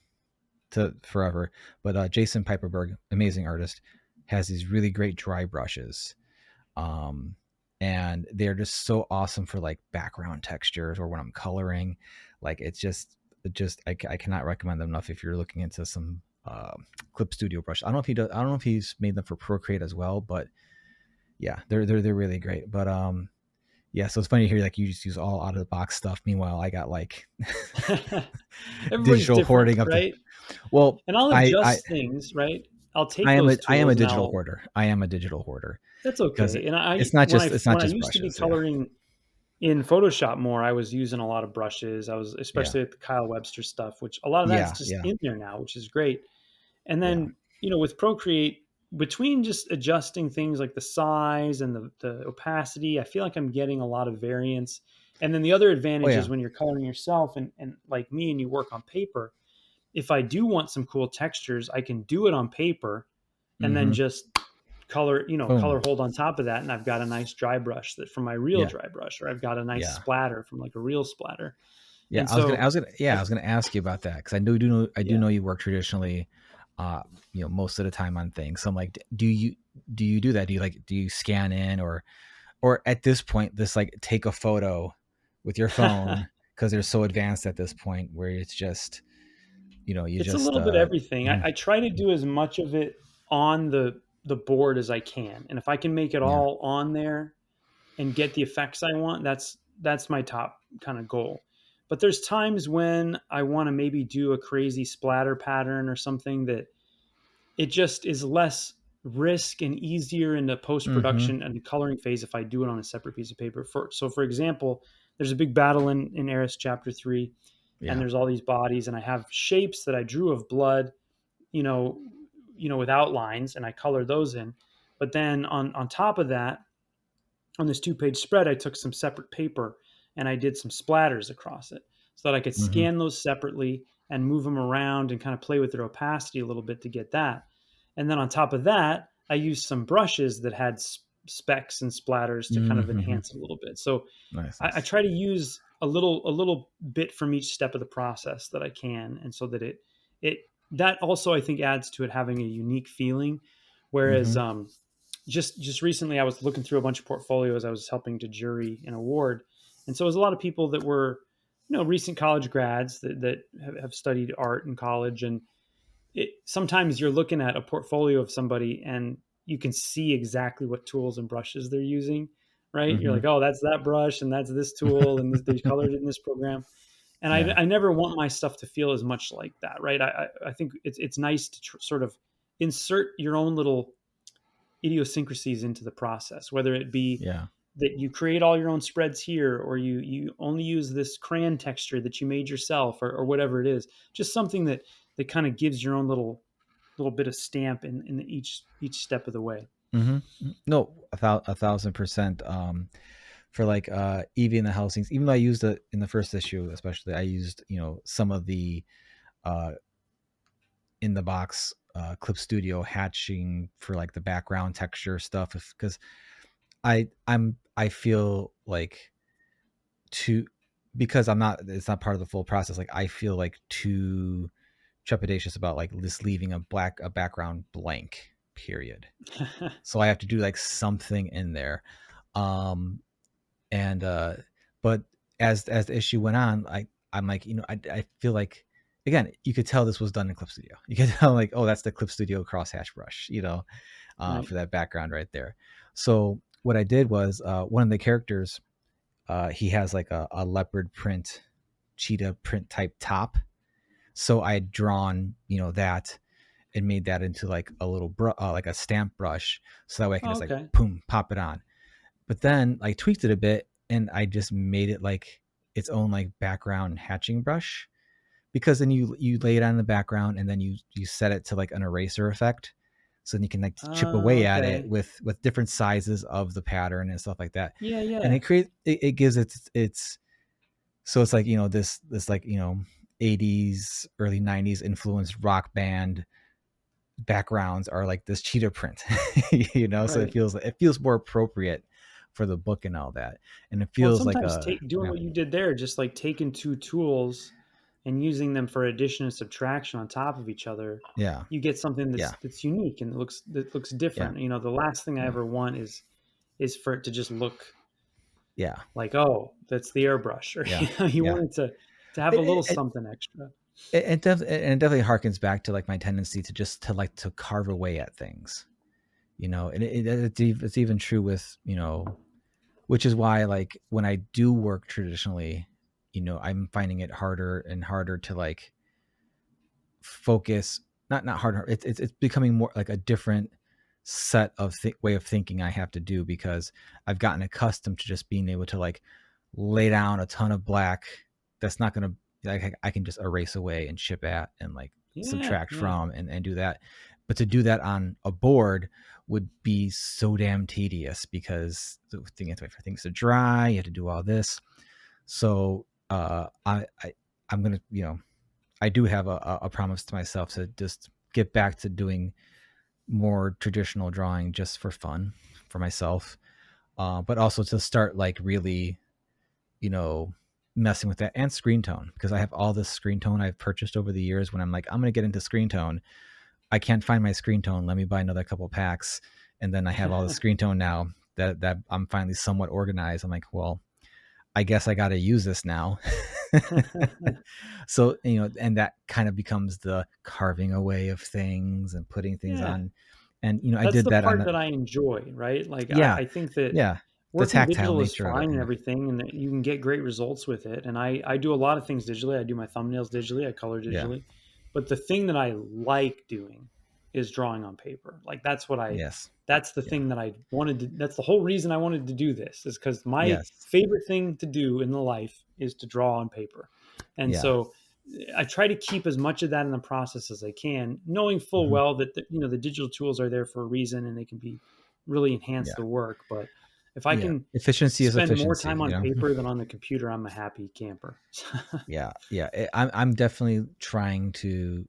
to forever, but Jason Piperberg, amazing artist, has these really great dry brushes, um, and they're just so awesome for like background textures or when I'm coloring. Like I cannot recommend them enough if you're looking into some Clip Studio brush. I don't know if he does. I don't know if he's made them for Procreate as well, but yeah, they're really great. But yeah, so it's funny to hear like you just use all out of the box stuff. Meanwhile, I got like Everybody's digital different, hoarding up to right? well, And I'll I I adjust things, right? I'll I take am those a tools and digital I'll hoarder. I am a digital hoarder that's because okay. And I it's not when I just used to be brushes. Yeah. coloring in Photoshop more, I was using a lot of brushes. I was Yeah. especially at the Kyle Webster stuff, which a lot of that's Yeah. just Yeah. in there now, which is great. And Yeah. then, with Procreate, between just adjusting things like the size and the opacity, I feel like I'm getting a lot of variance. And then the other Oh advantage yeah. is when you're coloring yourself and like me and you work on paper, if I do want some cool textures, I can do it on paper and then Mm-hmm. just color Boom. hold on top of that. And I've got a nice dry brush that from my real Yeah. dry brush, or I've got a nice Yeah. splatter from like a real splatter. Yeah. And so I I, was gonna ask you about that because I do yeah, know you work traditionally, uh, most of the time on things. So I'm like, do you do that? Do you scan in or at this point, this like take a photo with your phone because they're so advanced at this point where it's just, you it's a just, little bit everything. mhm, I try to do as much of it on the board as I can. And if I can make it yeah. all on there and get the effects I want, that's my top kind of goal. But there's times when I want to maybe do a crazy splatter pattern or something that it just is less risk and easier in the post Mm-hmm. production and the coloring phase if I do it on a separate piece of paper. For example, there's a big battle in Eris Chapter 3, and Yeah. there's all these bodies, and I have shapes that I drew of blood, you know, with outlines, and I color those in. But then on top of that, on this 2-page spread, I took some separate paper and I did some splatters across it so that I could Mm-hmm. scan those separately and move them around and kind of play with their opacity a little bit to get that. And then on top of that, I used some brushes that had specks and splatters to kind of Mm-hmm. enhance it a little bit. So Nice, I nice. try to use a little bit from each step of the process that I can, and so that it that also I think adds to it having a unique feeling. Whereas Mm-hmm. just recently I was looking through a bunch of portfolios. I was helping to jury an award, and so it was a lot of people that were, recent college grads that have studied art in college. And sometimes you're looking at a portfolio of somebody and you can see exactly what tools and brushes they're using, right? You're Mm-hmm. like, oh, that's that brush and that's this tool and they colored it in this program. And Yeah. I never want my stuff to feel as much like that, right? I think it's nice to sort of insert your own little idiosyncrasies into the process, whether it be Yeah. that you create all your own spreads here, or you only use this crayon texture that you made yourself, or whatever it is. Just something that kind of gives your own little bit of stamp in each step of the way. Mm-hmm. No, 1,000%. For like Evie and the Helsings, even though I used it in the first issue, especially, I used, some of the uh in the box Clip Studio hatching for like the background texture stuff, because I feel like too, because it's not part of the full process. Like I feel like too trepidatious about like just leaving a background blank, period. So I have to do like something in there. Um and but as the issue went on, I'm like, I feel like, again, you could tell this was done in Clip Studio. You could tell like, oh, that's the Clip Studio crosshatch brush, Right. for that background right there. So what I did was, one of the characters, he has like a leopard print, cheetah print type top. So I had drawn, that, and made that into like a little like a stamp brush, so that way I can Oh, just like okay. boom, pop it on. But then I tweaked it a bit and I just made it like its own like background hatching brush, because then you lay it on the background and then you set it to like an eraser effect. So then you can like chip away at it Okay. with different sizes of the pattern and stuff like that. Yeah, And yeah. it gives its so it's like, this like, 80s, early 90s influenced rock band backgrounds are like this cheetah print, so Right. it feels more appropriate for the book and all that. And it Well, and feels like sometimes a, doing yeah, what you did there, just like taking two tools and using them for addition and subtraction on top of each other, yeah, you get something yeah, that's unique and that looks yeah, different. The last thing I yeah, ever want is for it to just look yeah, like, oh, that's the airbrush, or yeah, you yeah. want it to have a little it, it, something extra. it definitely harkens back to like my tendency to just to like to carve away at things, and it's even true with, which is why, like, when I do work traditionally, I'm finding it harder and harder to like focus. Not harder. It's becoming more like a different set of way of thinking I have to do, because I've gotten accustomed to just being able to like lay down a ton of black that's not going to, like, I can just erase away and chip at and like Yeah, subtract yeah. from and do that. But to do that on a board would be so damn tedious, because the thing, you have to wait for things to dry, you have to do all this. So I'm gonna, I do have a promise to myself to just get back to doing more traditional drawing, just for fun, for myself, but also to start like really, you know, messing with that, and screen tone, because I have all this screen tone I've purchased over the years. When I'm like, I'm going to get into screen tone, I can't find my screen tone. Let me buy another couple packs. And then I have all the screen tone now that I'm finally somewhat organized. I'm like, well, I guess I got to use this now. So, and that kind of becomes the carving away of things and putting things Yeah. on. And, I That's did the that on part a, that I enjoy, right? Like yeah, I think that yeah, the working tactile digital is nature of it. fine and Yeah. everything, and that you can get great results with it. And I do a lot of things digitally. I do my thumbnails digitally, I color Yeah. digitally. But the thing that I like doing is drawing on paper. Like Yes. that's the Yeah. thing that I wanted to, that's the whole reason I wanted to do this, is because my Yes. favorite thing to do in the life is to draw on paper. And Yeah. so I try to keep as much of that in the process as I can, knowing full Hmm. well that the digital tools are there for a reason and they can be really enhance Yeah. the work. But if I Yeah. can Efficiency is spend more efficiency, time on paper than on the computer, I'm a happy camper. Yeah. Yeah. I'm definitely trying to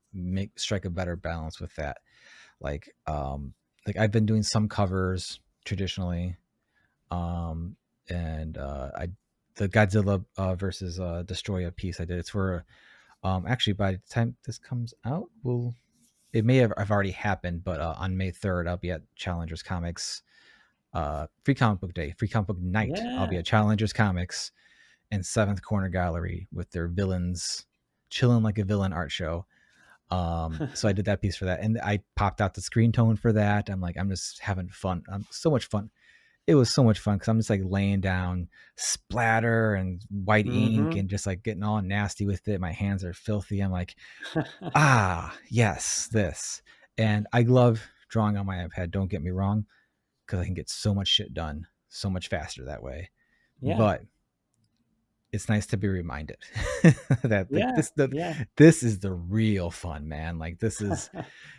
strike a better balance with that. Like, like I've been doing some covers traditionally, and I the Godzilla versus Destroya piece I did. It's for actually by the time this comes out, it may have already happened, but on May 3rd, I'll be at Challengers Comics, Free Comic Book Day, Free Comic Book Night. I'll be Yeah. at Challengers Comics and Seventh Corner Gallery with their villains, chilling like a villain art show. So I did that piece for that, and I popped out the screen tone for that. I'm like, I'm just having fun. So much fun. It was so much fun because I'm just like laying down splatter and white ink Mm-hmm. and just like getting all nasty with it. My hands are filthy. I'm like, ah, yes, this. And I love drawing on my iPad. Don't get me wrong, because I can get so much shit done so much faster that way. Yeah. But it's nice to be reminded that like Yeah. Yeah. this is the real fun, man. Like this is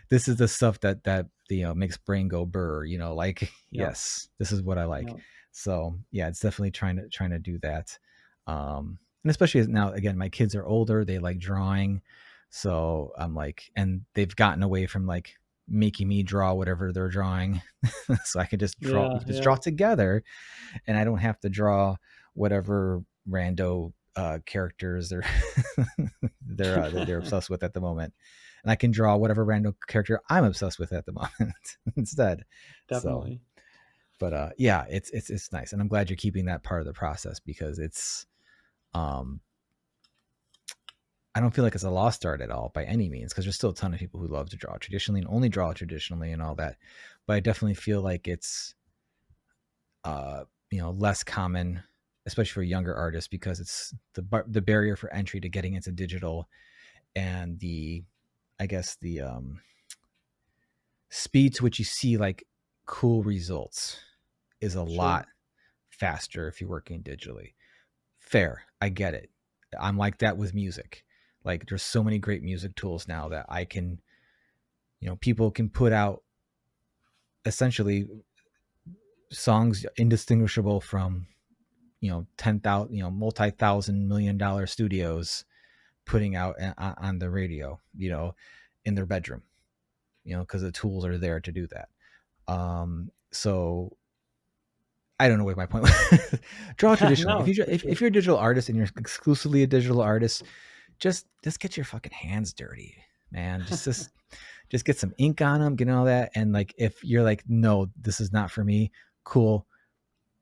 the stuff that makes brain go burr, like Yep. yes, this is what I like. Yep. So yeah, it's definitely trying to do that. And especially as now, again, my kids are older, they like drawing. So I'm like, and they've gotten away from like making me draw whatever they're drawing. So I can just draw, we Yeah. can just Yeah. draw together, and I don't have to draw whatever rando characters they're obsessed with at the moment, and I can draw whatever random character I'm obsessed with at the moment instead. So, Definitely. but yeah, it's nice, and I'm glad you're keeping that part of the process because it's um I don't feel like it's a lost art at all by any means, because there's still a ton of people who love to draw traditionally and only draw traditionally and all that, but I definitely feel like it's less common, especially for younger artists, because it's the barrier for entry to getting into digital, and I guess the speed to which you see like cool results is a Sure. lot faster if you're working digitally. Fair, I get it. I'm like that with music. Like there's so many great music tools now that I can, people can put out essentially songs indistinguishable from 10,000, multi-thousand $1 million studios putting out on the radio, in their bedroom, because the tools are there to do that. So I don't know what my point was. Draw traditionally. No, for sure. If you're a digital artist and you're exclusively a digital artist, just get your fucking hands dirty, man. Just get some ink on them, get all that. And like, if you're like, no, this is not for me, cool,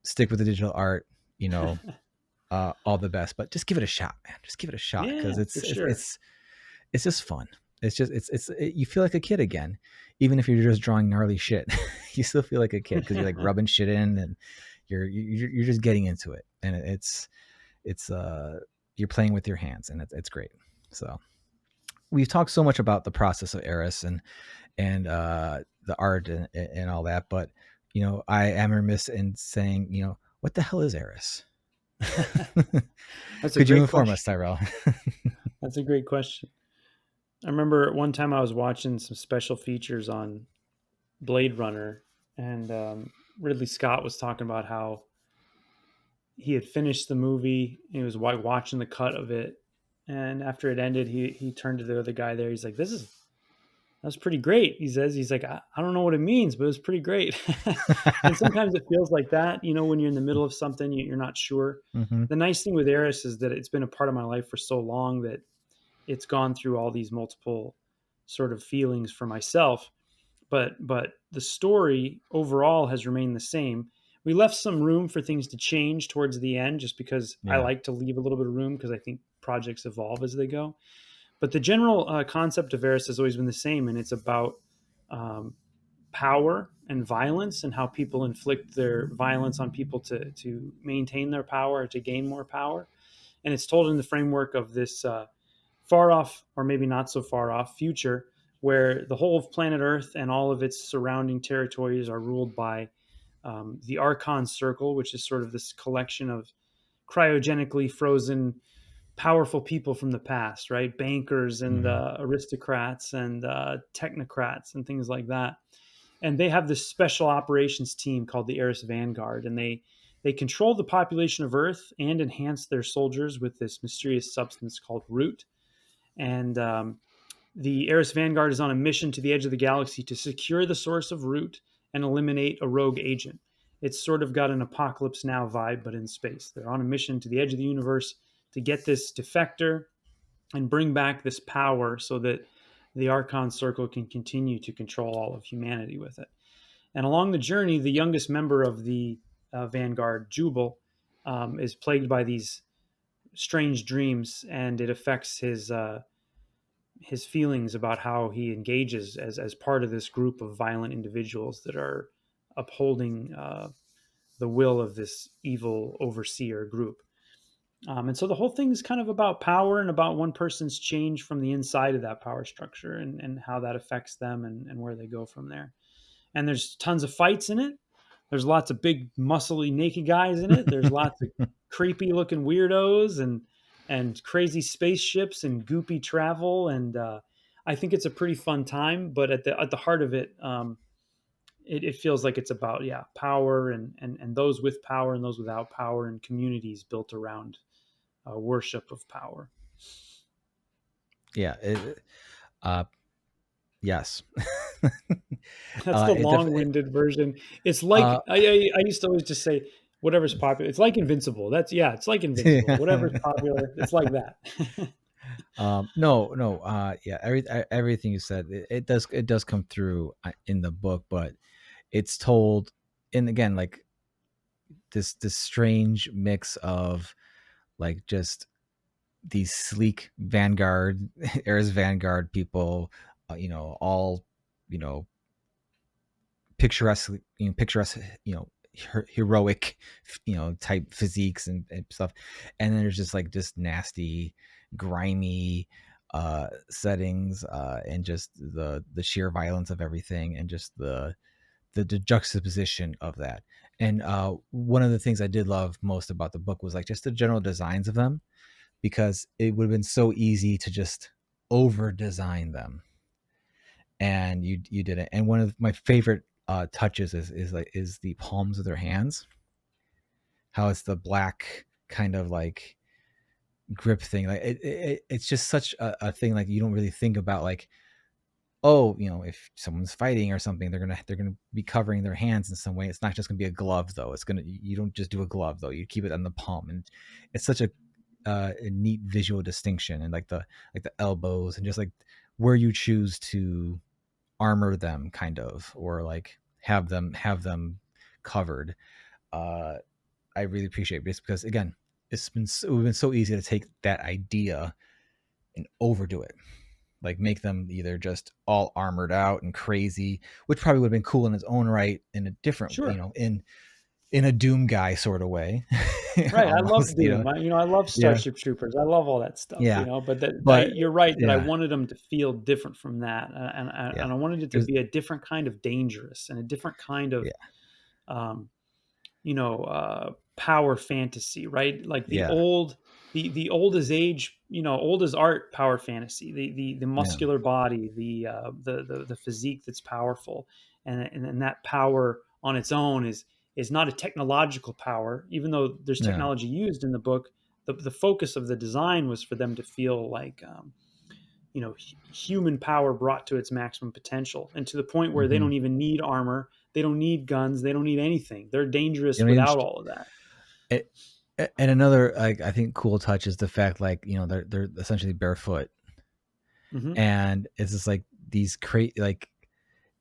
stick with the digital art, all the best, but just give it a shot, man. Just give it a shot, because Yeah, for sure. it's just fun. You feel like a kid again, even if you're just drawing gnarly shit. You still feel like a kid because you're like rubbing shit in, and you're just getting into it, and it's you're playing with your hands, and it's great. So we've talked so much about the process of ERIS and the art and all that, but I am remiss in saying, what the hell is ERIS? That's a Could you great inform us, question. Tyrell? That's a great question. I remember one time I was watching some special features on Blade Runner, and Ridley Scott was talking about how he had finished the movie. He was watching the cut of it, and after it ended, he turned to the other guy there. He's like, That's pretty great." He says, "He's like, I don't know what it means, but it's pretty great." And sometimes it feels like that, when you're in the middle of something, you're not sure. Mm-hmm. The nice thing with Eris is that it's been a part of my life for so long that it's gone through all these multiple sort of feelings for myself. But the story overall has remained the same. We left some room for things to change towards the end, just because I Yeah. like to leave a little bit of room because I think projects evolve as they go. But the general concept of Eris has always been the same, and it's about um, power and violence, and how people inflict their violence on people to maintain their power, to gain more power. And it's told in the framework of this far off, or maybe not so far off, future where the whole of planet Earth and all of its surrounding territories are ruled by the Archon Circle, which is sort of this collection of cryogenically frozen powerful people from the past, right? Bankers and Mm-hmm. aristocrats and technocrats and things like that. And they have this special operations team called the ERIS Vanguard, and they control the population of Earth and enhance their soldiers with this mysterious substance called root. And the ERIS Vanguard is on a mission to the edge of the galaxy to secure the source of root and eliminate a rogue agent. It's sort of got an Apocalypse Now vibe, but in space. They're on a mission to the edge of the universe to get this defector and bring back this power so that the Archon Circle can continue to control all of humanity with it. And along the journey, the youngest member of the Vanguard, Jubal, is plagued by these strange dreams, and it affects his feelings about how he engages as part of this group of violent individuals that are upholding the will of this evil overseer group. And so the whole thing is kind of about power and about one person's change from the inside of that power structure, and how that affects them, and where they go from there. And there's tons of fights in it. There's lots of big, muscly, naked guys in it. There's lots of creepy looking weirdos and crazy spaceships and goopy travel. And I think it's a pretty fun time. But at the heart of it, it feels like it's about power and those with power and those without power, and communities built around worship of power. Yeah. Yes. That's the long-winded version. It's like I used to always just say whatever's popular. It's like Invincible. It's like Invincible. Whatever's popular, it's like that. Everything you said, it does come through in the book, but it's told, and again, like this strange mix of like just these sleek Vanguard, ERIS Vanguard people, all, picturesque, heroic, type physiques and stuff. And then there's just like just nasty, grimy settings, and just the sheer violence of everything, and just the juxtaposition of that. And one of the things I did love most about the book was like just the general designs of them, because it would have been so easy to just over design them, and you did it. And one of my favorite touches is the palms of their hands, how it's the black kind of like grip thing. Like it's just such a thing, like you don't really think about, like, oh, if someone's fighting or something, they're gonna be covering their hands in some way. It's not just gonna be a glove though. You don't just do a glove though. You keep it on the palm, and it's such a neat visual distinction. And like the elbows, and just like where you choose to armor them, kind of, or like have them covered. I really appreciate this, because again, it would been so easy to take that idea and overdo it, like make them either just all armored out and crazy, which probably would have been cool in its own right, in a different, in a Doom guy sort of way. Right. Almost, I love Doom. I love Starship Troopers. I love all that stuff, but you're right that I wanted them to feel different from that. And I wanted it to be a different kind of dangerous, and a different kind of, power fantasy, right? Like the old as age, old as art power fantasy, the muscular body, the physique that's powerful, and that power on its own is not a technological power, even though there's technology used in the book. The focus of the design was for them to feel like, human power brought to its maximum potential, and to the point where they don't even need armor, they don't need guns, they don't need anything. They're dangerous without all of that. And another, like, I think cool touch is the fact, like, they're essentially barefoot, and it's just like these like,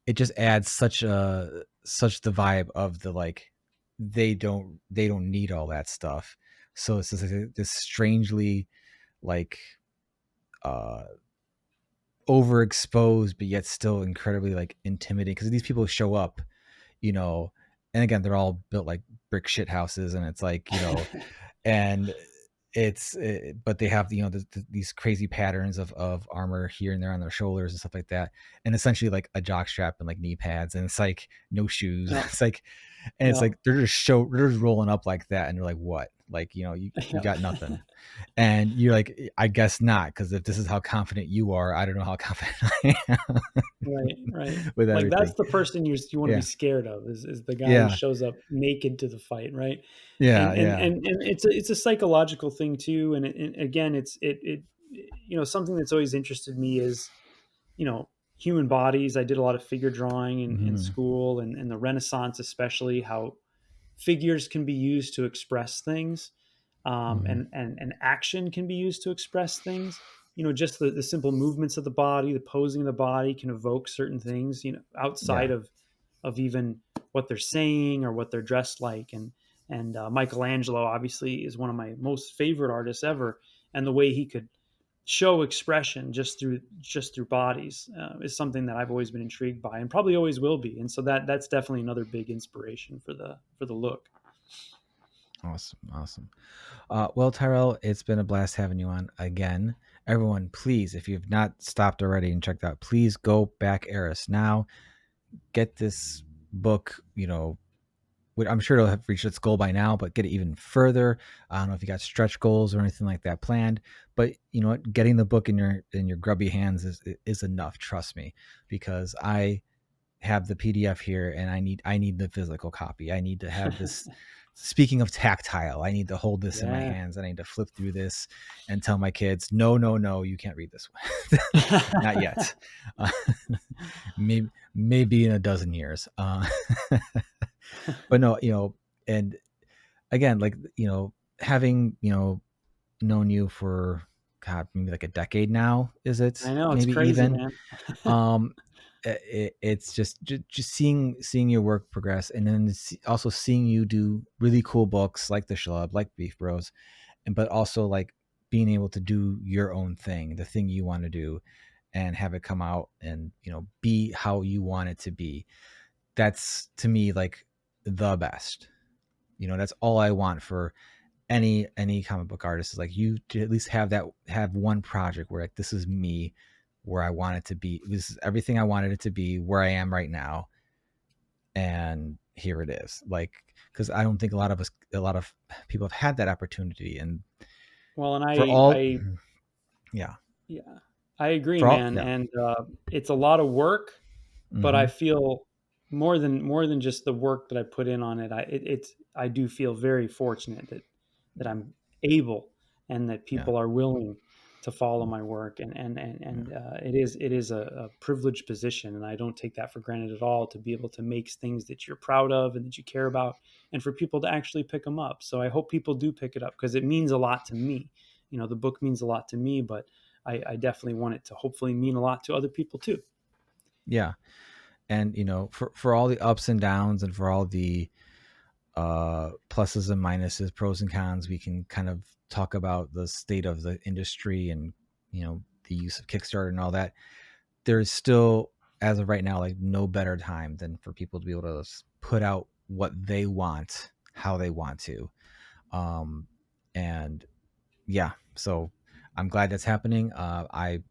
it just adds such the vibe of the, like, they don't need all that stuff. So it's just like this strangely, like, overexposed, but yet still incredibly, like, intimidating, because these people show up, and again, they're all built like brick shit houses, and it's like, and but they have, these crazy patterns of armor here and there on their shoulders and stuff like that, and essentially like a jock strap and like knee pads, and it's like no shoes. It's like, and it's like they're just rolling up like that, and you're like, what? Like, you got nothing. And you're like, I guess not, because if this is how confident you are, I don't know how confident I am. Right. With like everything. That's the person you want to be scared of, is the guy who shows up naked to the fight, right? And it's a psychological thing too. And again, it's something that's always interested me is, human bodies. I did a lot of figure drawing in Mm-hmm. school and the Renaissance, especially how figures can be used to express things, Mm-hmm. and action can be used to express things. Just the simple movements of the body, the posing of the body can evoke certain things, outside Yeah. of even what they're saying or what they're dressed like. And Michelangelo obviously is one of my most favorite artists ever, and the way he could show expression just through bodies is something that I've always been intrigued by, and probably always will be. And so that's definitely another big inspiration for the look. Awesome. Well, Tyrell, it's been a blast having you on again. Everyone, please, if you've not stopped already and checked out, please go back ERIS now. Get this book, I'm sure it'll have reached its goal by now, but get it even further. I don't know if you got stretch goals or anything like that planned, but you know what? Getting the book in your grubby hands is enough. Trust me, because I have the PDF here and I need the physical copy. I need to have this. Speaking of tactile, I need to hold this in my Yeah. hands. I need to flip through this and tell my kids, no, you can't read this one. Not yet. Maybe in a dozen years. But no, and again, like, having, known you for, God, maybe like a decade now, is it? I know, it's Maybe crazy, even, man. it's just seeing your work progress, and then also seeing you do really cool books like The Schlub, like Beef Bros, but also like being able to do your own thing, the thing you want to do, and have it come out and, be how you want it to be. That's, to me, like the best. That's all I want for any comic book artist, is like you to at least have one project where, like, this is me, where I want it to be. This is everything I wanted it to be, where I am right now, and here it is. Like, because I don't think a lot of people have had that opportunity, and Well, and for I all, I yeah, yeah, I agree, for all, man. yeah, And it's a lot of work, but I mm-hmm, feel more than just the work that I put in on it. I do feel very fortunate that I'm able, and that yeah, people are willing to follow my work. yeah, It is a privileged position, and I don't take that for granted at all, to be able to make things that you're proud of and that you care about, and for people to actually pick them up. So I hope people do pick it up, because it means a lot to me. The book means a lot to me, but I definitely want it to hopefully mean a lot to other people too. yeah. And for all the ups and downs, and for all the pluses and minuses, pros and cons, we can kind of talk about the state of the industry, and the use of Kickstarter and all that. There's still, as of right now, like no better time than for people to be able to put out what they want, how they want to. And yeah, so I'm glad that's happening. I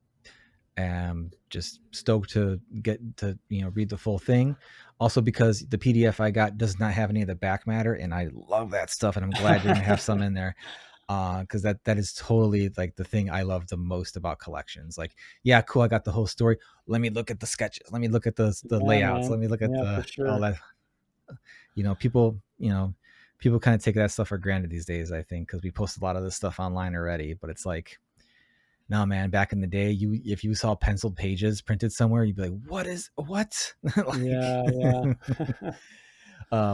am just stoked to get to read the full thing, also because the PDF I got does not have any of the back matter, and I love that stuff, and I'm glad you're gonna have some in there, because that is totally like the thing I love the most about collections. Like, yeah, cool, I got the whole story, let me look at the sketches, let me look at the Yeah, layouts, let man. me look at Yeah, for the all sure. that. People kind of take that stuff for granted these days, I think, because we post a lot of this stuff online already, but it's like, no, man, back in the day, if you saw penciled pages printed somewhere, you'd be like, what? Yeah, Like, yeah.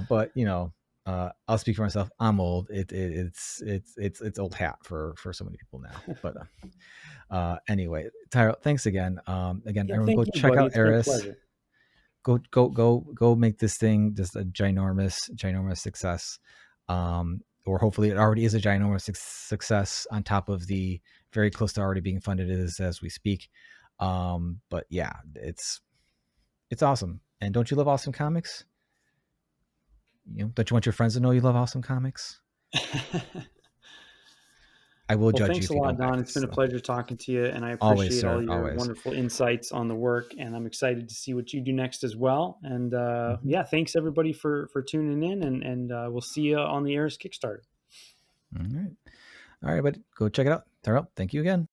but I'll speak for myself. I'm old. It's old hat for so many people now. But anyway, Tyra, thanks again. Again, Yeah, everyone, thank go you, check buddy. out It's been a Eris. pleasure. Go make this thing just a ginormous success. Or hopefully it already is a ginormous success, on top of the very close to already being funded as we speak. But yeah, it's awesome. And don't you love awesome comics? Don't you want your friends to know you love awesome comics? I will Well, judge you thanks a if you lot, don't back Don. It's this. been a So pleasure talking to you, and I always, appreciate all sir, your always. wonderful insights on the work, and I'm excited to see what you do next as well. And Mm-hmm. yeah, thanks everybody for tuning in, and we'll see you on the ERIS Kickstarter. All right, but go check it out. Tyrell, thank you again.